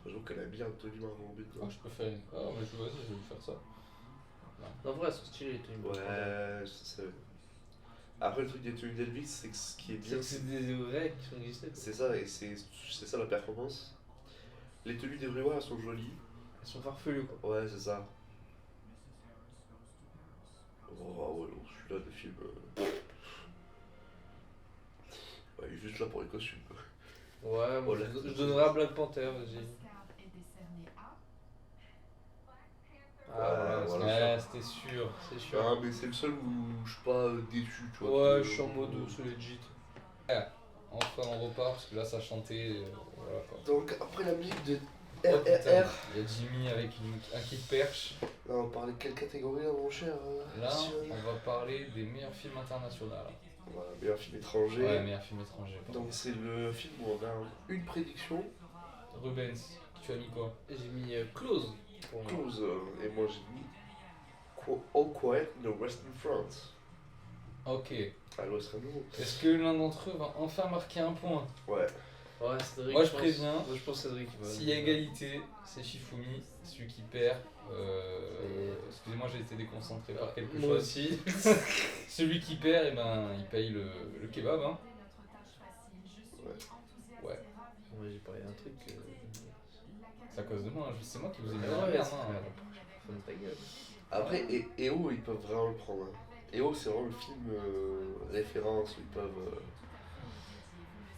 J'avoue qu'elle a bien Anthony Margot Robbie. Ah, je peux faire une. Ah, mais vas-y, je vais faire ça. En vrai, son style est une bonne Ouais, je sais. Après, le truc des tenues d'Elvis, c'est que ce qui est bien, C'est des vrais qui sont existés. c'est ça, et c'est ça la performance. Les tenues des Vréois, elles sont jolies. Ils sont farfelus, quoi. Ouais, c'est ça. Oh, ouais, non, celui-là, le film. Ouais, il est juste là pour les costumes. Ouais, moi, Voilà. je donnerais à Black Panther, vas-y. L'Oscar est décerné à Ah, voilà. Ouais, c'était sûr. c'est sûr. Ah, mais c'est le seul où je suis pas déçu, tu vois. Ouais, que- je suis en mode c'est legit. Enfin, on repart parce que là, ça chantait. Voilà quoi. Donc, après la musique de Oh, putain, RRR. il y a Jimmy avec un kit perche. Là, on parlait de quelle catégorie, là, mon cher Là, Cyril on va parler des meilleurs films internationaux. Voilà, meilleur film étranger. Ouais, meilleurs films étrangers. pardon. Donc, c'est le film où on a une prédiction. Rubens, tu as mis quoi? J'ai mis Close pour moi. Close, et moi j'ai mis All Quiet on the Western Front. Ok. À l'Ouest Rano. Est-ce que l'un d'entre eux va enfin marquer un point? Ouais. Ouais, Cédric. Moi, je pense. préviens. Moi, je pense Cédric. va- S'il y a égalité, c'est Shifumi. Celui qui perd. Excusez-moi, j'ai été déconcentré par quelque Moi chose. aussi. Celui qui perd, eh ben, il paye le kebab. Hein. notre tâche facile. Je suis Ouais. enthousiaste Ouais. et ravie. Moi, j'ai parlé d'un truc. C'est à cause de moi. C'est moi qui vous ai mis Ouais, dans la ouais, merde. c'est Hein. Ferme ta gueule. Après, EO, ils peuvent vraiment le prendre. Hein. EO, c'est vraiment le film référence où ils peuvent.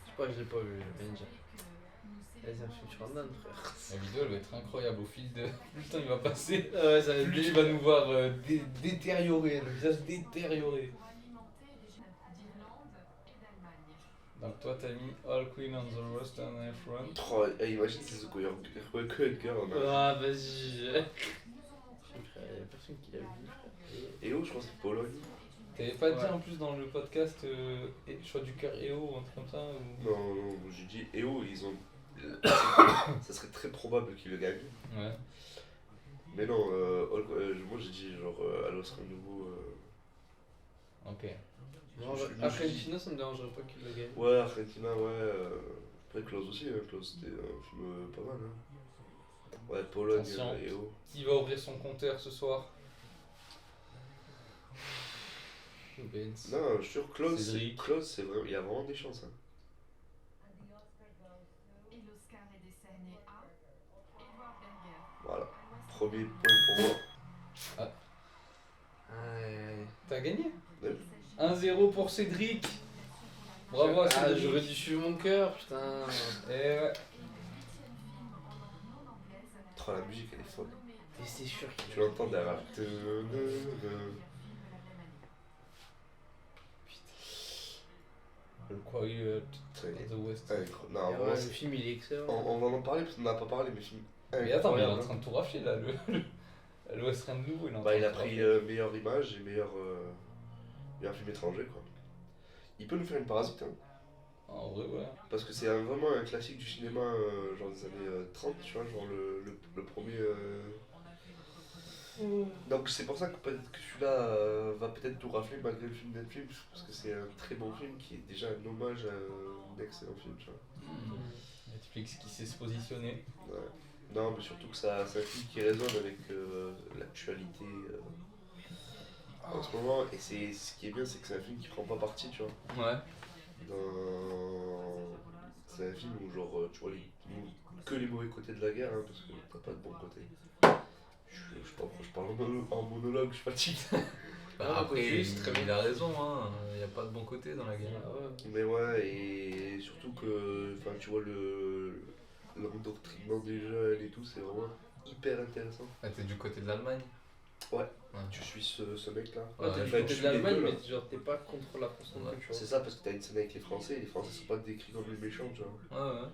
Je sais pas, je l'ai pas vu, je viens de dire. Vas-y, un film sur un âne, frère. La vidéo, elle va être incroyable. Au fil de. Plus le temps il va passer, Ouais, ça va être plus tu bien. vas nous voir détériorer, le visage détérioré. Pour alimenter des jeunes d'Irlande et d'Allemagne. Donc toi, t'as mis All Queen on the Western Front. Oh, imagine si c'est Cohen Girl en a. Ah, vas-y. Frère, y'a personne qui l'a vu, frère. EO, je pense que c'est Pologne. T'avais pas dit Ouais. en plus dans le podcast choix du cœur EO ou un truc comme ça ou... Non, non, j'ai dit EO, ils ont. Ça serait très probable qu'ils le gagnent. Ouais. Mais non, moi j'ai dit genre à l'Oscar nouveau. Ok. Moi, je- Argentina, ça me dérangerait pas qu'il le gagne. Ouais, Argentina, ouais. Après Klaus aussi, hein. Klaus c'était un film pas mal. Hein. Ouais, Pologne, Attention. EO. Qui va ouvrir son compteur ce soir? Benz. Non, je suis sûr, Klaus, Cédric. c'est vraiment. Il y a vraiment des chances. Hein. Et l'Oscar est décerné à Edward Berger. Voilà. Premier point pour moi. T'as gagné? Ouais. 1-0 pour Cédric. Bravo à Ah, Cédric. j'aurais dû suivre mon cœur, putain. Eh ouais. Oh, la musique elle est folle. Et c'est sûr qu'il Tu l'entends derrière. Le Quiet Très of the West. Non, Ah vraiment, ouais, le c'est- film il est excellent. on va en parler parce qu'on n'a pas parlé, mais film. Mais attends, mais il est en incroyable. train de tout rafler là. Le West End nouveau, il est en train Bah, il de a tout pris rafler. meilleure image et meilleur film étranger quoi. Il peut nous faire une parasite hein, En vrai, ouais. parce que c'est vraiment un classique du cinéma genre des années 30, tu vois, genre le premier. Donc c'est pour ça que peut-être que celui-là va peut-être tout rafler malgré le film Netflix parce que c'est un très bon film qui est déjà un hommage à un excellent film, tu vois. Netflix qui sait se positionner. Ouais. Non, mais surtout que c'est un film qui résonne avec l'actualité en ce moment. Et ce qui est bien, c'est que c'est un film qui prend pas parti, tu vois. Ouais. C'est un film où, genre, tu vois que les mauvais côtés de la guerre, hein, parce que t'as pas de bon côté. Je sais pas pourquoi je parle en monologue, je suis fatigué. Ah, après, juste, très bien. il a raison, hein. Il n'y a pas de bon côté dans la guerre. Ah ouais. Mais ouais, et surtout que, enfin, tu vois, l'endoctrinement des jeunes et tout, c'est vraiment hyper intéressant. Ah, t'es du côté de l'Allemagne? Tu suis ce mec-là. Ouais, Ouais, t'es tu de l'Allemagne, suis les deux, mais genre t'es pas contre la France non plus, tu vois. C'est ça, parce que t'as une scène avec les Français, et les Français sont pas décrits comme les méchants, tu vois. Ouais.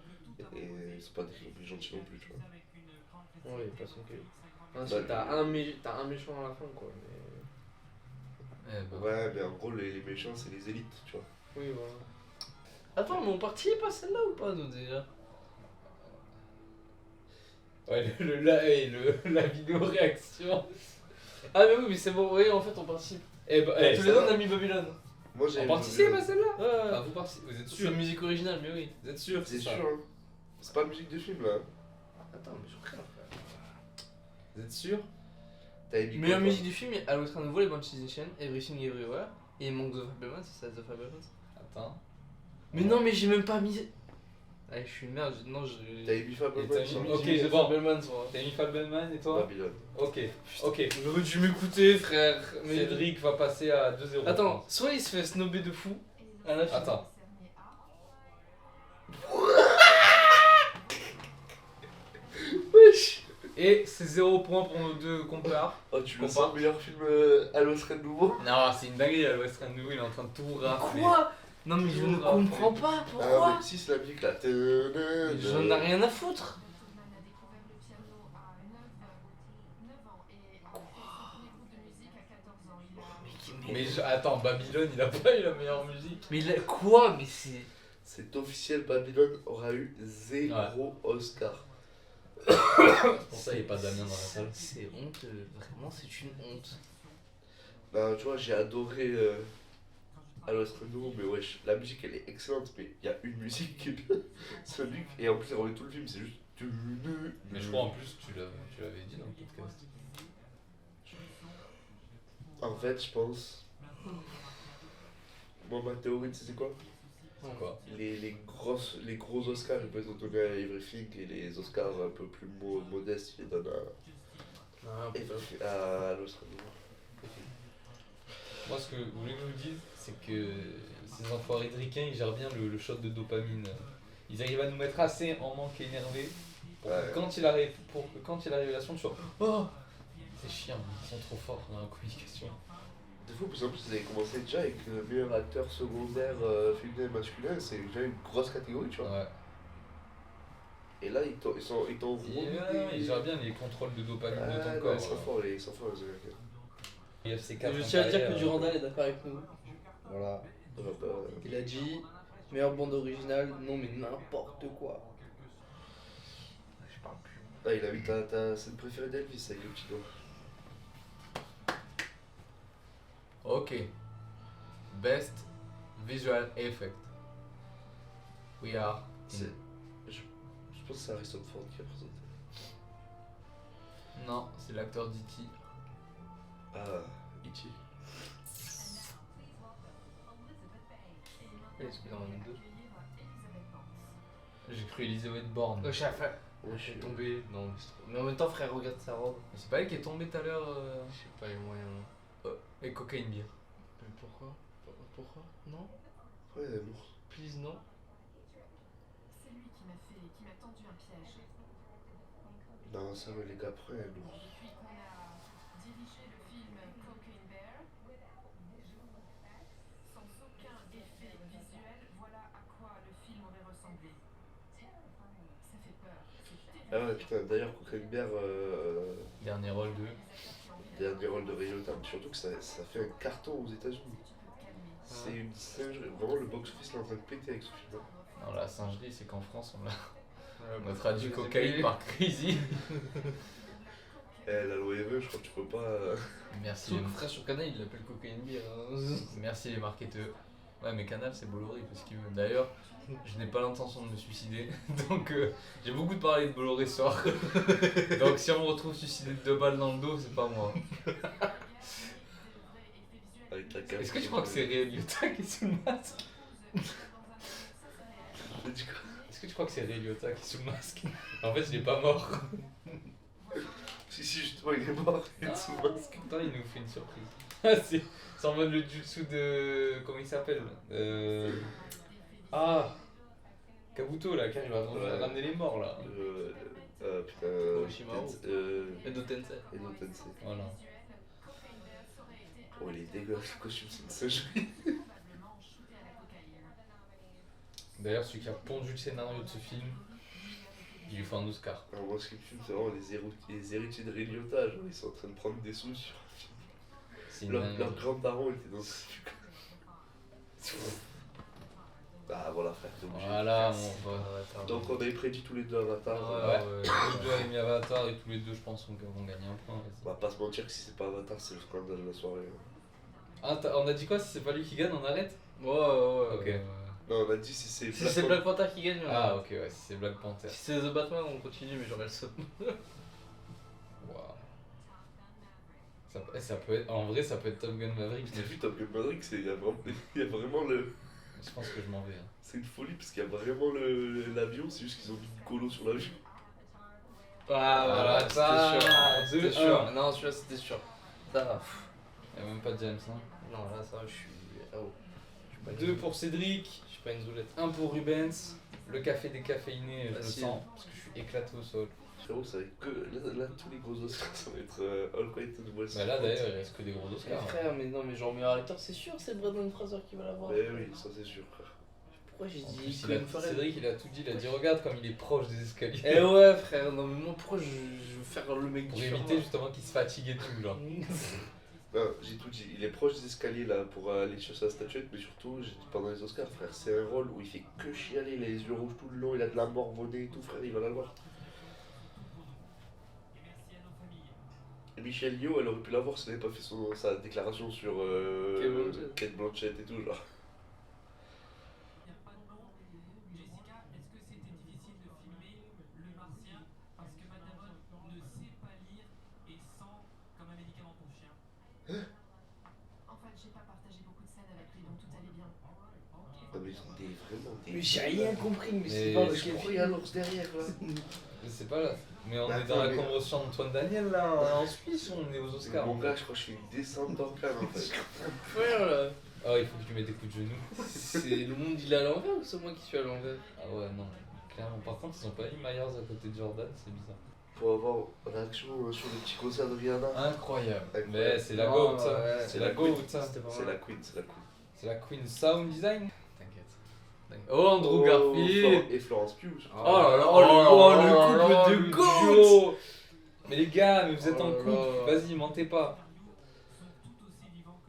Et ils sont pas décrits comme les gentils non plus, tu vois. Ouais, de toute façon, que. Bah, T'as un méchant à la fin, quoi. Mais... Ouais, mais en gros, les méchants, c'est les élites, tu vois. Oui, voilà. Attends, mais on participe à celle-là ou pas, nous, déjà? Ouais, la vidéo réaction. Ah, mais oui, mais c'est bon, oui, en fait, on participe. Eh bah, Tous les deux, on a mis Babylone. Moi, j'ai. on participe à celle-là. Ouais, Ah, vous participez, vous êtes c'est sûr? une musique originale, mais oui. Vous êtes sûr? C'est ça sûr, hein. C'est pas musique de film, là. Attends, mais je frère. Vous êtes sûr? T'as mis Meilleure quoi, musique du film, à l'autre nouveau, les Banshees Nation, Everything Everywhere. Et il manque The Fablemans, c'est ça, The Fablemans. Attends. Mais non, mais j'ai même pas mis. Ah, je suis une merde, non, je. T'as mis Fablemans, Et t'as ça. mis- J'ai Ok, mis c'est The bon. Fablemans, moi. T'as mis Fableman et toi? Babylone. Ok, ok. J'aurais dû m'écouter, frère. Mais... Cédric va passer à 2-0. Attends, soit il se fait snobber de fou. À la fin. Attends. Wesh. Et c'est 0 points pour nos deux compères. Oh, tu le Compare. sens meilleur film à l'Oscar de nouveau? Non, c'est une dinguerie, là, West End Nouveau, il est en train de tout rafler. Quoi? Non, mais je ne Ah, comprends pas, Ah, pourquoi? mais si, c'est la musique là. J'en ai rien à foutre. Beethoven a découvert le piano à 9 ans et a fait son premier groupe de musique à 14 ans. Mais attends, Babylone, il a pas eu la meilleure musique. Mais quoi? Mais c'est. C'est officiel, Babylone aura eu 0 Oscar. C'est pour ça, il n'y a pas Damien dans la salle. C'est honteux, vraiment, c'est une honte. Bah, tu vois, j'ai adoré à l'Oscar de nouveau, mais wesh, la musique elle est excellente, mais il y a une musique qui est bien. Sonic, et en plus, elle remet tout le film, c'est juste. Mais je crois en plus, tu l'avais dit dans le podcast. En fait, je pense. Moi, ma théorie, tu sais quoi? C'est quoi? Les gros Oscars, ils peuvent les donner à Everything, et les Oscars un peu plus modestes, ils les donnent à l'Oscar de nouveau. Moi, ce que vous voulez que je vous dise, c'est que ces enfoirés de ricains, ils gèrent bien le shot de dopamine. Ils arrivent à nous mettre assez en manque et énervés pour que Ouais. quand il arrive, la révélation, tu sois oh, c'est chiant, ils sont trop forts dans la communication. Des fois, plus en plus, ils avaient commencé déjà avec le meilleur acteur secondaire féminin et masculin, c'est déjà une grosse catégorie, tu vois. Ouais. Et là, ils t'ont Ils gèrent bien les contrôles de dopamine de ton corps. Ils sont forts, les Américains. UFC 4 Je tiens à dire que Durandal est d'accord avec nous. Voilà. Il a dit meilleure bande originale, non mais n'importe quoi. Ah, il a mis ta scène préférée d'Elvis avec le petit doigt. Ok. Best visual effect. We are. Je pense que c'est Harrison Ford qui a présenté. Non, c'est l'acteur d'E.T. Ah, E.T. J'ai cru Elisabeth Borne. Wesh, elle fait- Ouais, elle est tombée. Non, mais c'est trop. Mais en même temps, frère, regarde sa robe. Mais c'est pas elle qui est tombée tout à l'heure Je sais pas les moyens. et cocaïne beer. Mais pourquoi? Pourquoi? Non? Ouais, bon. Please, non? C'est lui qui m'a tendu un piège. Non, ça va, les gars, après, non. Depuis qu'on a dirigé le film Cocaine Bear, sans aucun effet visuel, voilà à quoi le film aurait ressemblé. Ça fait peur. C'est Ah ouais, terrible. putain, d'ailleurs, Cocaine Bear, Dernier rôle de. dernier rôle de Ray Liotta, surtout que ça fait un carton aux États-Unis. C'est une singerie, vraiment le box-office est en train de péter avec ce film. Non, la singerie, c'est qu'en France, on Ouais, a traduit je les ai cocaïne payés. par crazy. Eh, la loi est je crois que tu peux pas. Merci, Surtout que frère sur Canal, il l'appelle cocaïne beer. merci les marketeurs. Ouais, mais Canal, c'est Bolloré, il fait ce qu'il veut. D'ailleurs, je n'ai pas l'intention de me suicider. Donc, j'ai beaucoup parlé de Bolloré ce soir. Donc, si on me retrouve suicidé de 2 balles dans le dos, c'est pas moi. Avec ta carte. Est-ce que tu crois que c'est Ray Liotta qui est sous le masque? J'ai dit quoi? Est-ce que tu crois que c'est Ray Liotta qui est sous le masque? En fait, il est pas mort. Si, justement, il est mort, il est sous le masque. Attends, il nous fait une surprise. Ah, c'est en mode le jutsu de. Comment il s'appelle Ah Kabuto là, qui arrive à Ouais. ramener les morts là. Putain. Orochimaru. Edo Edo Tensei. Tensei. Voilà. Oh, il est dégueulasse, le costume, c'est une singerie. Probablement shooté à la cocaïne. D'ailleurs, celui qui a pondu le scénario de ce film, il lui faut un Oscar. Alors, moi, ce qui me fume, c'est vraiment les héritiers de Ray Liotta, genre, ils sont en train de prendre des sous sur. C'est une Leur dinguerie. grand-parent était dans ce film. Ah, voilà, frère, t'es obligé. Voilà, mon pote. Avatar. Donc, on avait prédit tous les deux Avatar. Ouais, tous les deux avaient mis Avatar et tous les deux, je pense, vont gagner un point. vas-y. On va pas se mentir que si c'est pas Avatar, c'est le scandale de la soirée. Ah, on a dit quoi? Si c'est pas lui qui gagne, on arrête? Ouais. Ok. Non, on a dit si c'est Si c'est Black Panther qui gagne, on Ah, arrête. ok, ouais, si c'est Black Panther. Si c'est The Batman, on continue, mais j'aurais le seum. Waouh. Ça peut être, en vrai, ça peut être Top Gun Maverick. T'as vu Top Gun Maverick, il y a vraiment le. Je pense que je m'en vais. Hein. C'est une folie parce qu'il y a vraiment l'avion, c'est juste qu'ils ont mis une colo sur l'avion. Voilà, c'était ça, sûr. C'était 2-1. sûr. Non, celui-là, c'était sûr. Ça va. Y'a même pas de James. Hein. Non, là, ça va, je suis. Oh. Je suis pas 2 pour Cédric, Je suis pas une zoulette. 1 pour Rubens. Le café décaféiné, je le Facile. sens, parce que je suis éclaté au sol. Frérot, ça va être que. Là, tous les gros Oscars, ça va être All Quiet on the Western Bah là Front. d'ailleurs, il reste que des gros Mais Oscars. hein. frère, mais non, mais genre meilleur acteur, c'est sûr, c'est Brendan Fraser qui va l'avoir. Mais oui, ça c'est sûr, frère. Pourquoi j'ai En dit plus, Colin Farrell? Cédric il a tout dit, il a dit regarde comme il est proche des escaliers. Eh ouais, frère, non, mais moi, pourquoi je veux faire le mec Pour différent éviter justement qu'il se fatigue et tout genre. Non, j'ai tout dit. Il est proche des escaliers là pour aller chercher sa statuette, mais surtout, j'ai dit pendant les Oscars, frère, c'est un rôle où il fait que chialer, il a les yeux rouges tout le long, il a de la morvonnée et tout, frère, il va l'avoir. Et Michelle Yeoh, elle aurait pu l'avoir si elle n'avait pas fait sa déclaration sur Kate Blanchett. Kate Blanchett et tout, genre. Il n'y a pas de nom. Jessica, est-ce que c'était difficile de filmer le martien parce que Matt Damon ne sait pas lire et sent comme un médicament pour chien? En fait, j'ai pas partagé beaucoup de scènes avec lui, donc tout allait bien. Non, mais vraiment des. Mais j'ai rien compris, mais c'est Mais pas je lequel Pourquoi il y a l'ours derrière là? Je sais pas là. Mais on Bah, est dans la attends, mais- convention d'Antoine Daniel là, en Suisse, on est aux Oscars. Mon gars, je crois que je fais une descente d'organes en fait. Frère, là. Oh, il faut que tu mettes des coups de genoux. C'est le monde, il est à l'envers ou c'est moi qui suis à l'envers? Ah ouais, non, clairement. Par contre, ils ont pas mis Myers à côté de Jordan, c'est bizarre. Pour avoir réaction sur le petit concert de Rihanna. Incroyable. Incroyable. Mais c'est la Non, GOAT, ça. ouais, C'est c'est la la GOAT, queen. ça. C'était pas C'est mal. la queen, c'est la queen. C'est la Queen Sound Design. T'inquiète. Oh, Andrew Garfield. Et Florence Pugh. Oh là là, le couple de GOAT. GOAT. Mais les gars, mais vous êtes Oh en là couple. là. Vas-y, mentez pas.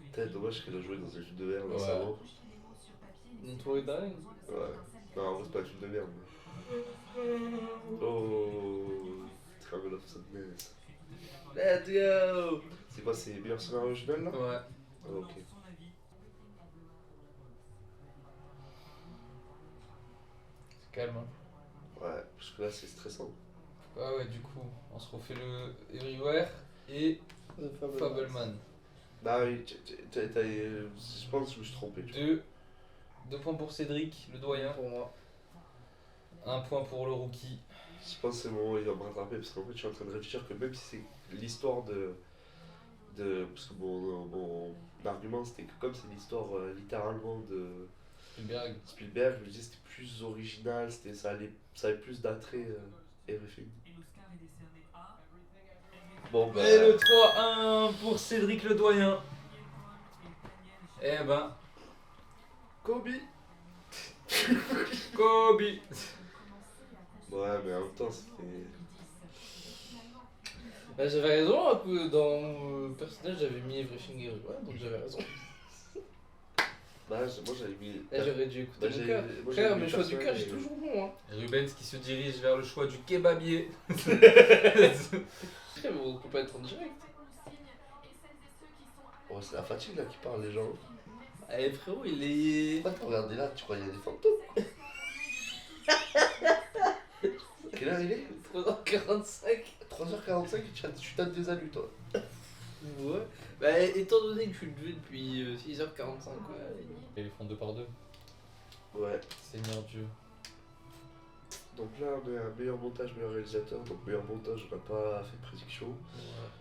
Putain, dommage qu'elle a joué dans un film de merde, Ouais. ça va. Don't worry, darling. Ouais. Non, en vrai, c'est pas un film de merde. Mais... Oh, Travel of Sadness. Let's go. C'est quoi, c'est meilleur scénario original là? Ouais. Ah, ok. C'est calme, hein. Ouais, parce que là, c'est stressant. Ah ouais, du coup, on se refait le Everywhere et Fableman. Bah oui, je pense que je me suis trompé. tu vois. 2 points pour Cédric, le doyen. Pour moi. 1 point pour le rookie. Je pense que c'est le moment où il va me rattraper parce qu'en fait, je suis en train de réfléchir que même si c'est l'histoire de. Parce que mon argument c'était que comme c'est l'histoire littéralement de Spielberg. Spielberg, je me disais que c'était plus original, ça avait plus d'attrait Everything. Bon bah. Et le 3-1 pour Cédric le doyen. Eh ben, Kobe. Kobe. Ouais, mais en même temps, c'était. Bah, j'avais raison, un peu dans mon personnage, j'avais mis Everything Everywhere, donc j'avais raison. Bah, moi j'avais mis. Là, j'aurais dû écouter Bah, mon j'ai- cœur. moi, j'avais Frère, mis mes choix du personnage cœur, j'ai et- toujours bon, hein. Rubens qui se dirige vers le choix du kebabier. Frère, on peut pas être en direct. Oh, c'est la fatigue là qui parle, les gens. Allez, frérot, il est. Pourquoi t'as regardé là? Tu crois qu'il y a des fantômes? Quelle heure il est? 3h45. 3h45 et tu tapes des alus, toi. Ouais. Bah, étant donné que je suis levé depuis 6h45, ouais. Et ils font 2 par 2. Ouais. Seigneur Dieu. Donc là, on a un meilleur montage, meilleur réalisateur. Donc, meilleur montage, on n'a pas fait de prédiction.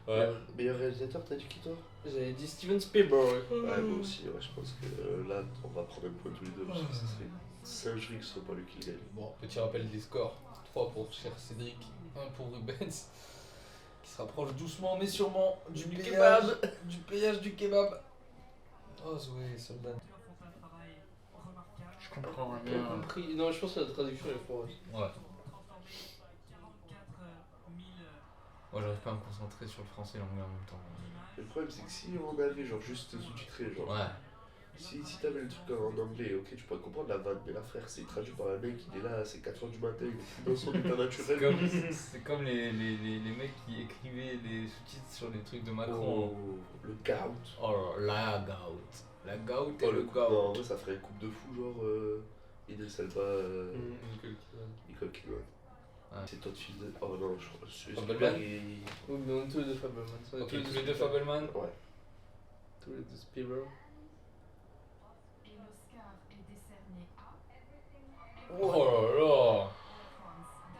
Ouais. Meilleur réalisateur, t'as dit qui toi? J'avais dit Steven Spielberg. Ouais, moi aussi, ouais, je pense que là, on va prendre un point tous les deux parce que ça serait une singerie que ce soit pas lui qui gagne. Bon, petit rappel des scores. 3 pour cher Cédric, 1 pour Rubens. Qui se rapproche doucement mais sûrement du péage. Du péage du kebab. Oh, Zoé, soldat. font un travail remarquable. Je comprends J'ai rien. compris. Non, je pense que la traduction est fausse. Ouais. Pour transformer 44 000 Moi, j'arrive pas à me concentrer sur le français et l'anglais en même temps. Le problème, c'est que si on avait genre juste sous-titré, genre. Ouais. Si t'avais le truc en anglais, ok, tu pourrais comprendre la vanne, mais là, frère, c'est traduit par un mec, il est là, c'est 4h du matin, il est plus dans son état C'est naturel. comme les mecs qui écrivaient les sous-titres sur les trucs de Macron. Oh, le gout. Oh, la gout. La gout et Oh, le non, en gout. vrai, ça ferait une coupe de fou, genre. Idris Elba, Nicole Kidman. Ouais. C'est Todd Field. Oh non, je Fableman. Oui, mais on est tous les deux Fableman. On est Ok, tous les deux Fableman. Ouais. Tous les deux Spielberg. Et l'Oscar est décerné à Oh là là.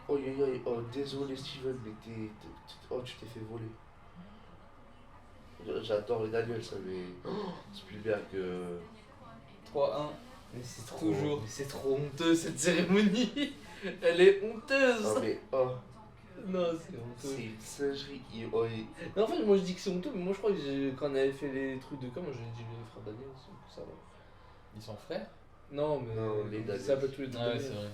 Oh, oh, désolé Steven, mais oh, tu t'es fait voler. J'adore les Daniels, ça, mais. Oh, Spielberg. 3-1. Mais c'est trop. Toujours. Mais c'est trop honteux cette cérémonie. Elle est honteuse. Non, mais. Oh, Non, c'est honteux. c'est une singerie. Non, en fait, moi je dis que c'est honteux, mais moi je crois que quand on avait fait les trucs de com, moi j'ai dit les frères Daniel, ça va. Ils sont frères. Non, mais Non, les Daniels. ça s'appelle tous les deux Ah ouais, Daniel. c'est vrai.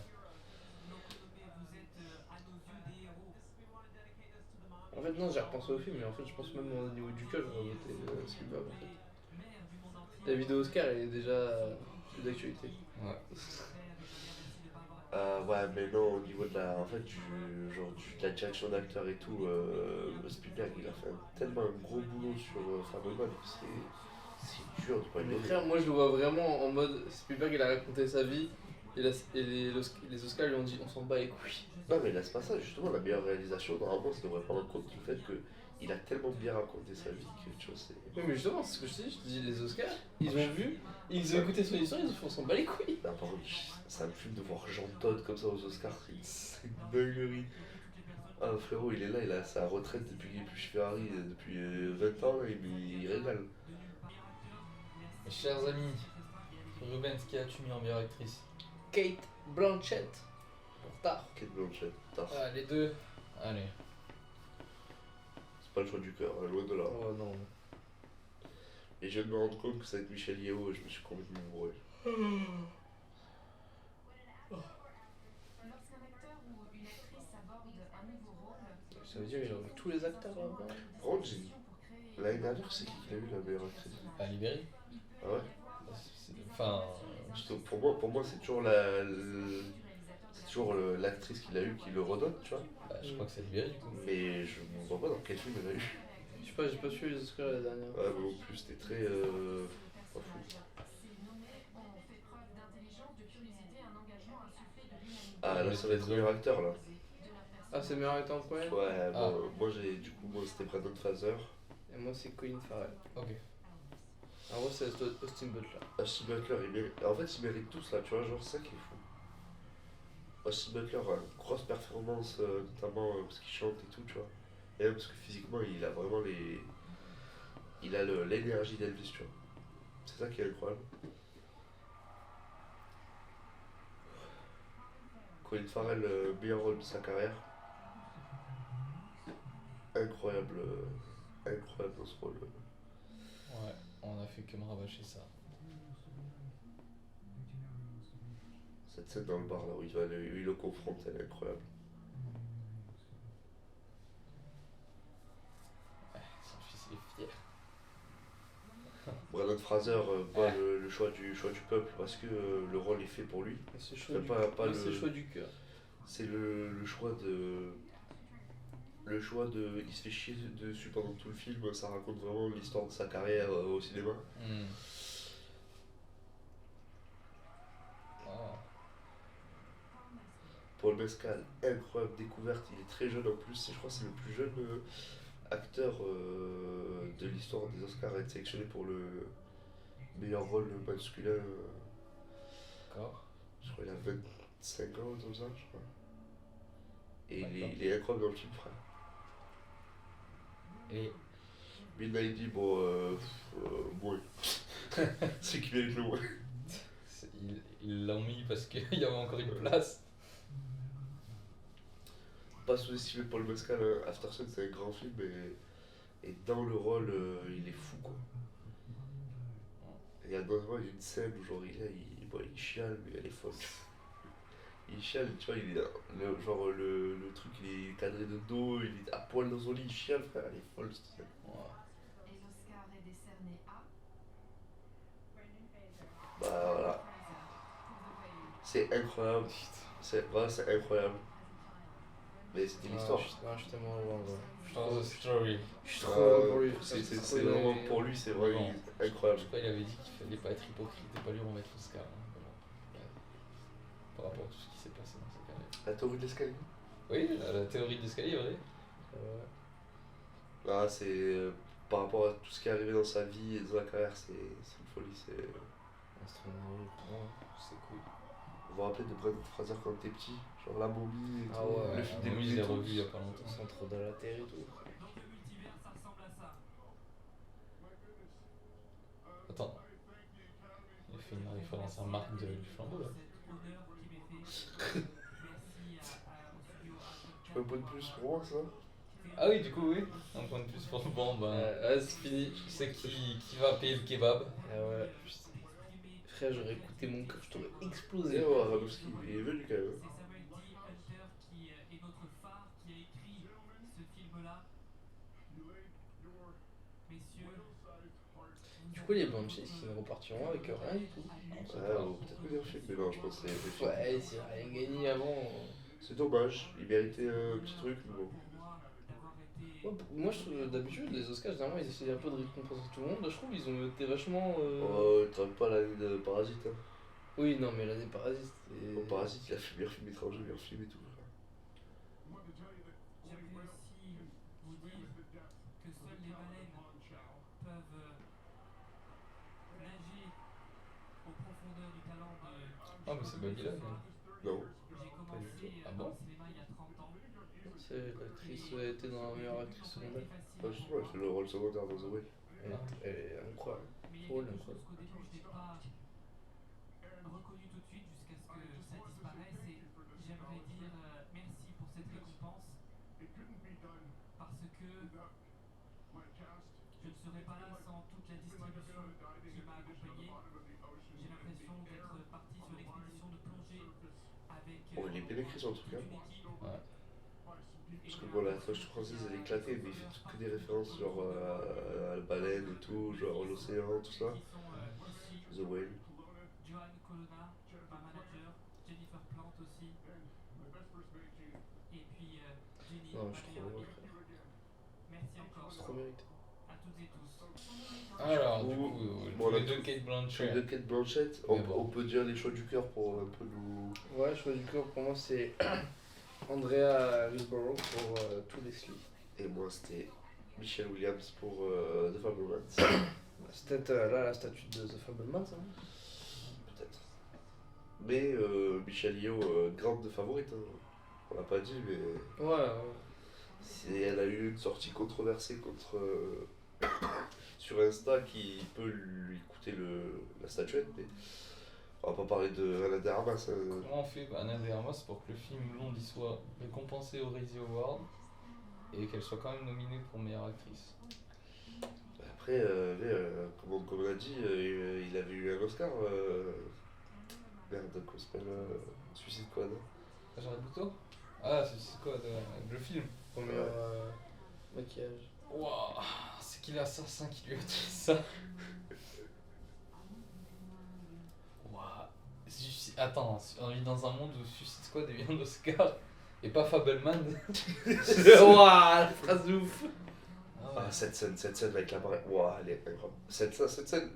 vous êtes à nos yeux des héros. En fait, non, j'ai repensé au film, mais en fait, je pense même au niveau du cœur, j'aurais voté Spielberg en fait. La vidéo Oscar, elle est déjà d'actualité. Ouais. Ouais, mais non, au niveau de la. En fait, de la direction d'acteur et tout, Spielberg, il a fait tellement un gros boulot sur Fableman que c'est dur de pas Mais le frère, moi je le vois vraiment en mode Spielberg, il a raconté sa vie, et les Oscars lui ont dit on s'en bat les couilles. Non, mais là, c'est pas ça, justement, la meilleure réalisation, normalement, ça devrait prendre en compte le fait qu'il a tellement bien raconté sa vie que, tu vois, c'est. Oui, mais justement, c'est ce que je te dis, les Oscars, ils ont vu, ils ont écouté son histoire, ils ont fait on s'en bat les couilles. Non, par contre, ça me fume de voir Jean Todt comme ça aux Oscars, c'est une dinguerie. Ah, frérot, il est là, il a sa retraite depuis qu'il est plus chez Ferrari, depuis 20 ans, et il régale. Mes chers amis, Rubens, qui as-tu mis en meilleure actrice? Kate Blanchett, pour tard. Kate Blanchett, tard. Ah, les deux. Allez. C'est pas le choix du cœur, loin de là. Oh non. Et je viens de me rendre compte que ça va être Michel Yeo et je me suis complètement bourré. Lorsqu'un acteur ou une actrice aborde un nouveau rôle, Ça veut dire qu'il a vu tous les acteurs là-bas. Par contre, l'année dernière, c'est qui a eu la meilleure actrice? À Libéry. Ah ouais? Enfin. Parce que pour moi c'est toujours c'est toujours l'actrice qu'il a eu qui le redonne, tu vois. Bah, je crois que c'est Libéry du coup. Mais je ne vois pas dans quel film elle a eu. Je sais pas, j'ai pas suivi les Oscars la dernière. Ouais, mais en plus, c'était très. Pas fou. c'est nommé, ont fait preuve d'intelligence, de curiosité, un engagement, un soufflet de l'humanité Ah, là, ça va être meilleur acteur là. de la personne. Ah, c'est meilleur acteur en premier. Ouais, Ah. moi c'était Brandon Fraser. Et moi c'est Colin Farrell. Ok. En gros c'est Austin Butler. Austin Butler, en fait, ils méritent tous là, tu vois, genre, c'est ça qui est fou. Austin Butler a une grosse performance, notamment parce qu'il chante et tout, tu vois. Et même parce que physiquement, il a vraiment les. Il a l'énergie d'Elvis, tu vois. C'est ça qui est incroyable. Colin Farrell, meilleur rôle de sa carrière. Incroyable, incroyable dans ce rôle. Ouais, on a fait que me rabâcher ça. Cette scène dans le bar là où il le confronte, elle est incroyable. Son fils est fier. Brandon Fraser bat le choix du peuple parce que le rôle est fait pour lui. C'est le choix Enfin, du pas moi, le- c'est le choix du cœur. C'est le choix de. Le choix de. Il se fait chier dessus pendant tout le film, ça raconte vraiment l'histoire de sa carrière au cinéma. Hmm. Ah. Paul Mescal, incroyable découverte, il est très jeune en plus, et je crois que c'est le plus jeune acteur de l'histoire des Oscars à être sélectionné pour le meilleur rôle masculin. D'accord. Je crois qu'il a 25 ans, comme ça, je crois. Et il est incroyable dans le film, frère. Et Midnight dit, bon, moins. C'est qui mérite le moins. ils l'ont mis parce qu'il y avait encore une place. Pas sous-estimer Paul Mescal, hein. After Sun c'est un grand film et dans le rôle il est fou quoi. Il y a notamment une scène où genre bon, il chiale, mais elle est folle. Il chiale, tu vois, il est genre le truc il est cadré de dos, il est à poil dans son lit, il chiale, frère, elle est folle cette scène. Ouais. Et l'Oscar est décerné à Bah voilà, Fraser pour The Whale. c'est incroyable, c'est incroyable. Mais c'était l'histoire. Je suis tellement loin, ouais. Dans The Story. Je suis trop loin pour lui. C'est vraiment pour lui, c'est vraiment incroyable. Je crois qu'il avait dit qu'il fallait pas être hypocrite et pas lui remettre l'Oscar. Hein, mais bon. Ouais. Par rapport à tout ce qui s'est passé dans sa carrière. La théorie de l'escalier. Oui, la théorie de l'escalier, vrai. Ah, c'est par rapport à tout ce qui est arrivé dans sa vie et dans sa carrière, c'est une folie. Astronomie. C'est cool. Vous vous rappelez de Brendan Fraser quand t'es petit, genre la momie et tout, Ah ouais, le film Des des je l'ai Looney revu il y a Tunes. pas longtemps. Centre de la Terre et tout. Donc le multivers, ça ressemble à ça. Attends. Il a fait une référence à Marc du Flambeau là. Cet honneur qui m'est fait. Merci au studio Tu veux un point de plus pour moi, ça? Ah oui, du coup, oui. Un point de plus pour le bon, ben. C'est fini. Je sais qui va payer le kebab. Ah ouais, putain. Frère, j'aurais écouté mon cœur, je t'aurais Et explosé. ouais, Aronofsky, il est venu quand même. C'est Samuel D. Hunter qui est notre phare, qui a écrit ce film-là. Messieurs, Du coup, les Banshees, ils repartiront avec rien du tout. Ouais, ou peut-être meilleur film, mais non, je pense que c'est le film. Ouais, c'est rien gagné avant. C'est dommage, il méritait un petit truc, mais bon. pour moi, d'avoir été. Ouais, moi, je trouve d'habitude, les Oscars, généralement, ils essaient un peu de récompenser tout le monde. Là, je trouve qu'ils ont été vachement. Oh, tu rappelles pas l'année de Parasite, hein. Oui, non, mais l'année Parasite, c'est. Bon, Parasite, il a fait meilleur film étranger, meilleur film et tout. J'aimerais aussi vous dire que seules les baleines peuvent nager aux profondeurs du talent de. Ah, mais c'est Babylone. Hein. Non. J'ai commencé Ah dans bon le cinéma il y a 30 ans. C'est l'actrice a été dans la meilleure actrice secondaire. Pas justement, elle fait le rôle secondaire dans The Way. Elle est incroyable. Mais il y a Drôle, quelque chose incroyable. qu'au début je n'ai pas reconnu tout de suite jusqu'à ce que ça disparaisse et j'aimerais dire merci pour cette récompense parce que je ne serais pas là sans toute la distribution qui m'a accompagné. J'ai l'impression d'être parti sur l'expédition de plongée avec Bon, il est bien écrit son truc, hein. toute une équipe. Ouais. Parce que bon, la traduction française elle est éclatée, mais il fait que des références genre à la baleine et tout, genre l'océan, tout ça. Qui sont ici The Whale. Johan Colonna, ma manager, Jennifer Plant aussi, et puis Jenny, Non, ma je suis meilleure trop amie. heureux, frère. Merci encore C'est trop mérité. à toutes et tous. Alors, du Ouh, coup, bon, les là, deux Kate Film Blanchett. de Kate Blanchett, Mais bon. on peut dire les choix du cœur pour un peu nous. Ouais, choix du cœur pour moi, c'est Andrea Riseborough pour tous les sleeves. Et moi c'était Michelle Williams pour The Fablemans. C'est peut-être là la statue de The Fablemans. Hein. Peut-être. Mais Michelle Yeoh, grande favorite, hein. On l'a pas dit, mais Ouais, elle a eu une sortie controversée contre sur Insta qui peut lui coûter la statuette, mais on va pas parler de Ana de Armas. Comment on fait Anna de Armas pour que le film Blonde y soit récompensé au Razzie Award et qu'elle soit quand même nominée pour meilleure actrice? Après, comme on a dit, il avait eu un Oscar. Merde, comment ça s'appelle Suicide Squad. Jared Leto? Ah, c'est quoi le film? pour meilleur maquillage. Waouh, c'est qui l'assassin qui lui a dit ça? Waouh. Attends, on vit dans un monde où Suicide Squad devient un Oscar et pas Fableman. Waouh, la phrase de ouf. Ah, cette scène avec la barre. Waouh, elle est incroyable. Cette scène,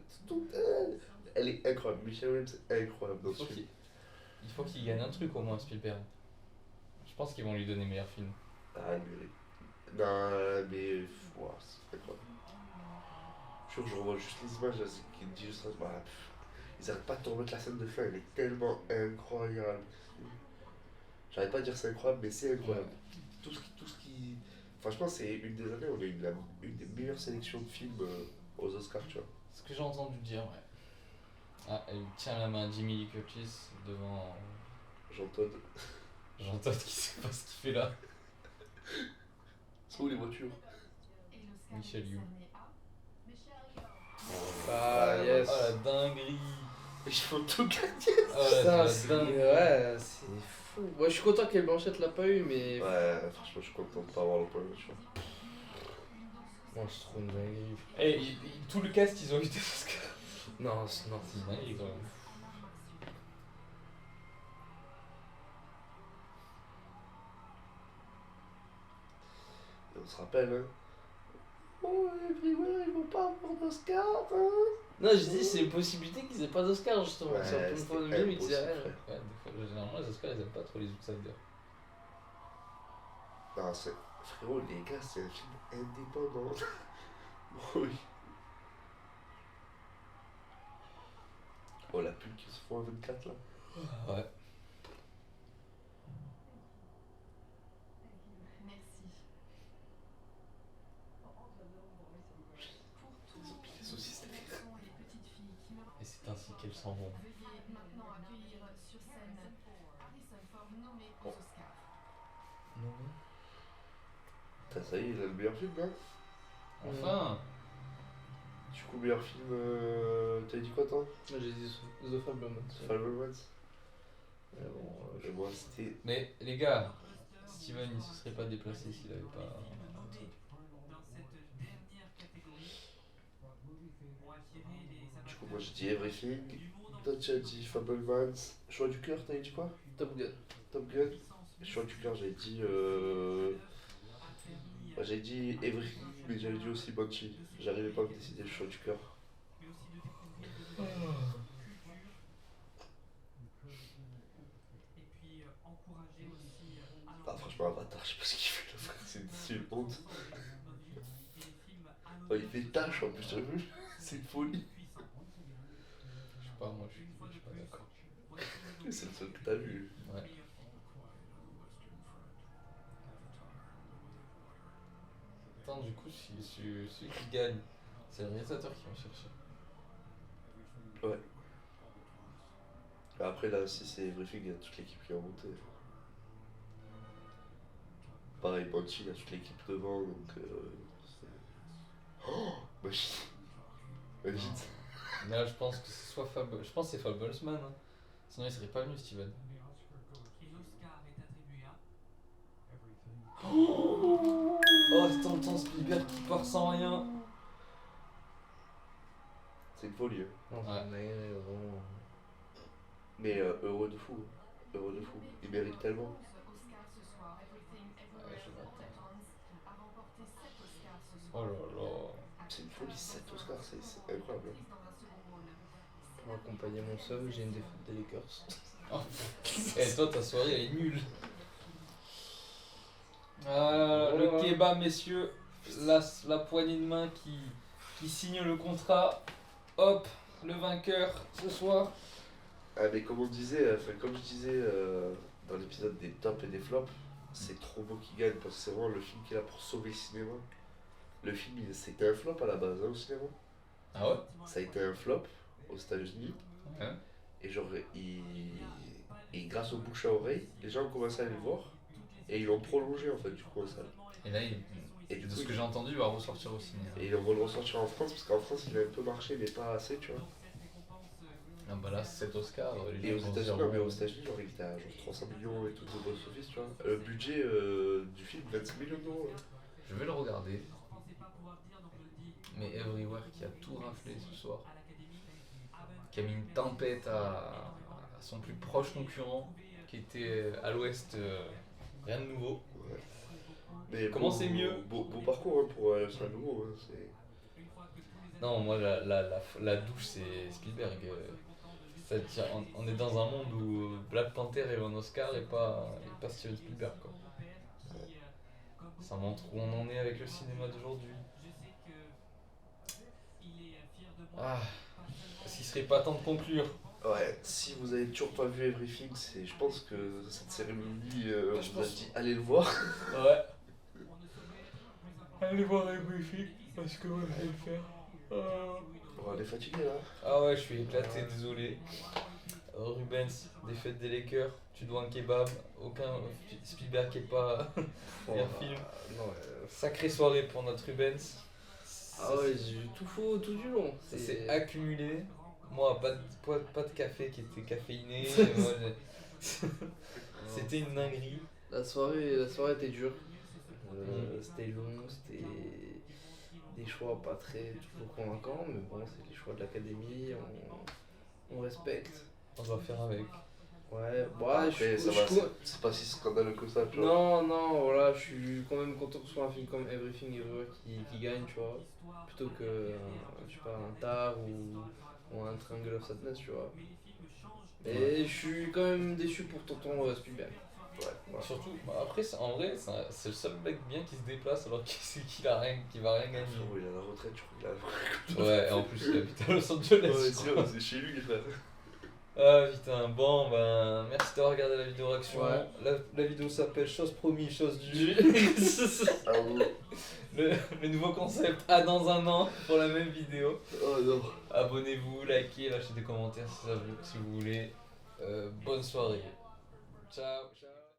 elle est incroyable. Michelle Williams est incroyable dans ce film. Il faut qu'il gagne un truc au moins, Spielberg. Je pense qu'ils vont lui donner meilleur film. Ah, non, mais. Waouh, c'est incroyable. Je jure, je revois juste les images là, qui me disent juste ça. Bah, ils arrêtent pas de te remettre la scène de fin, elle est tellement incroyable. J'arrête pas de dire c'est incroyable, mais c'est incroyable. Tout ce qui. Franchement, c'est une des années où on a eu une des meilleures sélections de films aux Oscars, tu vois. Ce que j'ai entendu dire, ouais. Ah, elle tient la main à Jimmy Lee Curtis devant Jean Todt. Jean Todt qui sait pas ce qu'il fait là. C'est où les voitures? Et l'Oscar Michel est Yeoh. décerné à Michelle Yeoh. Ah, yes. Oh la dinguerie. Ils font tout gagner. Oh la, Putain, la c'est dinguerie. ouais, c'est fou. Ouais, je suis content qu'elle Blanchette l'a pas eu, mais. Ouais, franchement, je suis content de pas avoir le point, tu vois. Non, c'est trop une dinguerie. Et tout le cast, ils ont eu des Oscars. Non, C'est une dinguerie quand même. Et on se rappelle, hein. Oh, Everywhere, ils vont pas avoir d'Oscar, hein. Non, je dis, c'est une possibilité qu'ils aient pas d'Oscar, justement. Ouais, C'est un peu une c'était fois de mieux, mais qu'ils aient impossible, rien. frère. Ouais, des fois, généralement, les Oscars, ils aiment pas trop les outsiders. Non, c'est... Frérot, les gars, c'est un film indépendant. Oui. Oh, la pub qui se font à 24, là. Ouais. Merci. Ils ont pris les saucisses, les gars. Et les petites filles qui me Et c'est ainsi qu'elles s'en vont. Veuillez maintenant accueillir sur scène Harrison Ford nommé aux Oscars. Non. Putain, ça y est, il a le meilleur film, hein. Enfin. Du coup, meilleur film, t'avais dit quoi, toi? Moi, j'ai dit The Fablemans. Fablemans. Mais bon, Et moi, c'était... Mais les gars, Steven, il se serait pas déplacé s'il avait pas un truc. Dans cette dernière catégorie, on va tirer les Du coup, moi, j'ai dit Everything. Toi, tu as dit Fablemans. Choix du cœur, t'avais dit quoi? Top Gun. Top Gun. Choix du cœur, j'avais dit... Bah, j'avais dit Everything, mais j'avais dit aussi Banshee. J'arrivais pas à me décider le choix du cœur. mais aussi de découvrir de nouvelles cultures. Et puis encourager aussi Ah, franchement, Avatar, je sais pas ce qu'il fait là, frère, c'est une honte. Oh, il fait tâche en plus, t'as vu? C'est une folie. Je sais pas, moi je suis pas d'accord. C'est le seul que t'as vu. Ouais. Attends, du coup, celui qui gagne, c'est le réalisateur qui va chercher. Ouais. Après, là, si c'est Everything, il y a toute l'équipe qui est remontée. Pareil, Banshee, il y a toute l'équipe devant, donc. Oh, Machine. Machine. Là, je pense que c'est soit Je pense que c'est Fablesman. Hein. Sinon, il serait pas venu, Steven. Et l'Oscar est attribué à Oh, t'entends Spielberg qui part sans rien. C'est une folie, hein. Non, c'est Ouais. une dinguerie, vraiment. Mais heureux de fou. Heureux de fou. Il mérite tellement. Oscars ce soir. Everything, Ouais, je Everywhere, m'attends. All at Once a remporté 7 Oscars ce Oh soir. là là. C'est une folie, 7 Oscars, c'est incroyable. Hein. Dans un second rôle. Pour accompagner mon seul, j'ai une défaite des Lakers. Eh, toi, ta soirée, elle est nulle. Le kebab, messieurs. La poignée de main qui signe le contrat. Hop, le vainqueur ce soir. Ah, mais comme on disait, enfin, comme je disais dans l'épisode des tops et des flops, c'est trop beau qu'il gagne parce que c'est vraiment le film qui est là pour sauver le cinéma. Le film, c'était un flop à la base, hein, au cinéma. Ah ouais? Ça a été un flop aux États-Unis. Ouais. Et genre, et grâce au bouche à oreille, les gens ont commencé à aller le voir. Et ils l'ont prolongé en fait, du coup, en salle. Et là, Et du de coup, ce que j'ai entendu, il va ressortir au ciné. et ils vont le ressortir en France parce qu'en France, il a un peu marché, mais pas assez, tu vois. Ah bah là, 7 Oscars. Les Et aux gens vont se États-Unis, dire, non, mais bon, aux États-Unis, genre, il était à genre 300 millions et tout de box-office, tu vois. Budget du film, 25 millions d'euros. Hein. je vais le regarder. Mais Everywhere qui a tout raflé ce soir, qui a mis une tempête à son plus proche concurrent, qui était à l'ouest, rien de nouveau. Ouais. Mais Comment c'est mieux? Beau parcours hein, pour sur un nouveau. Hein, c'est... Non, moi la douche c'est Spielberg. C'est-à-dire, on est dans un monde où Black Panther est un Oscar et pas Steven Spielberg quoi. Ça montre où on en est avec le cinéma d'aujourd'hui. Ah, est-ce qu'il serait pas temps de conclure? Ouais, si vous avez toujours pas vu Everything, c'est, je pense que cette cérémonie, je vous a pense- dit allez le voir. Ouais. Allez voir Everything parce que moi je vais le faire. Bon, on est fatigué là. Ah ouais, je suis éclaté, désolé. Rubens, défaite des Lakers, tu dois un kebab, aucun Spielberg qui est pas meilleur film. Non, Sacrée soirée pour notre Rubens. Ah ouais, j'ai eu tout faux tout du long. Ça s'est accumulé. Moi, pas de café qui était caféiné. Moi, c'était une dinguerie. La soirée était dure. C'était long, c'était des choix pas très toujours convaincants, mais bon, c'est les choix de l'académie, on respecte. On doit faire avec. Ouais, Après, je ça va, suis c'est pas si scandaleux que ça, tu vois. non, voilà, je suis quand même content que ce soit un film comme Everything Everywhere qui gagne, tu vois, plutôt que, je sais pas, un Tar ou un Triangle of Sadness, tu vois. Et je suis quand même déçu pour tonton Spielberg. Ouais. Voilà. Surtout, après, en vrai, c'est le seul mec bien qui se déplace alors qu'il va rien gagner. Frérot, il a la retraite, je crois qu'il a. Ouais, et en plus, il habite à Los Angeles. Ouais, je crois. c'est chez lui, frère. Ah putain, bon ben merci d'avoir regardé la vidéo réaction. Ouais. La vidéo s'appelle Chose promis, chose due. Ah ouais. le nouveau concept à dans un an pour la même vidéo. Oh non. Abonnez-vous, likez, lâchez des commentaires si vous voulez. Bonne soirée. Ciao.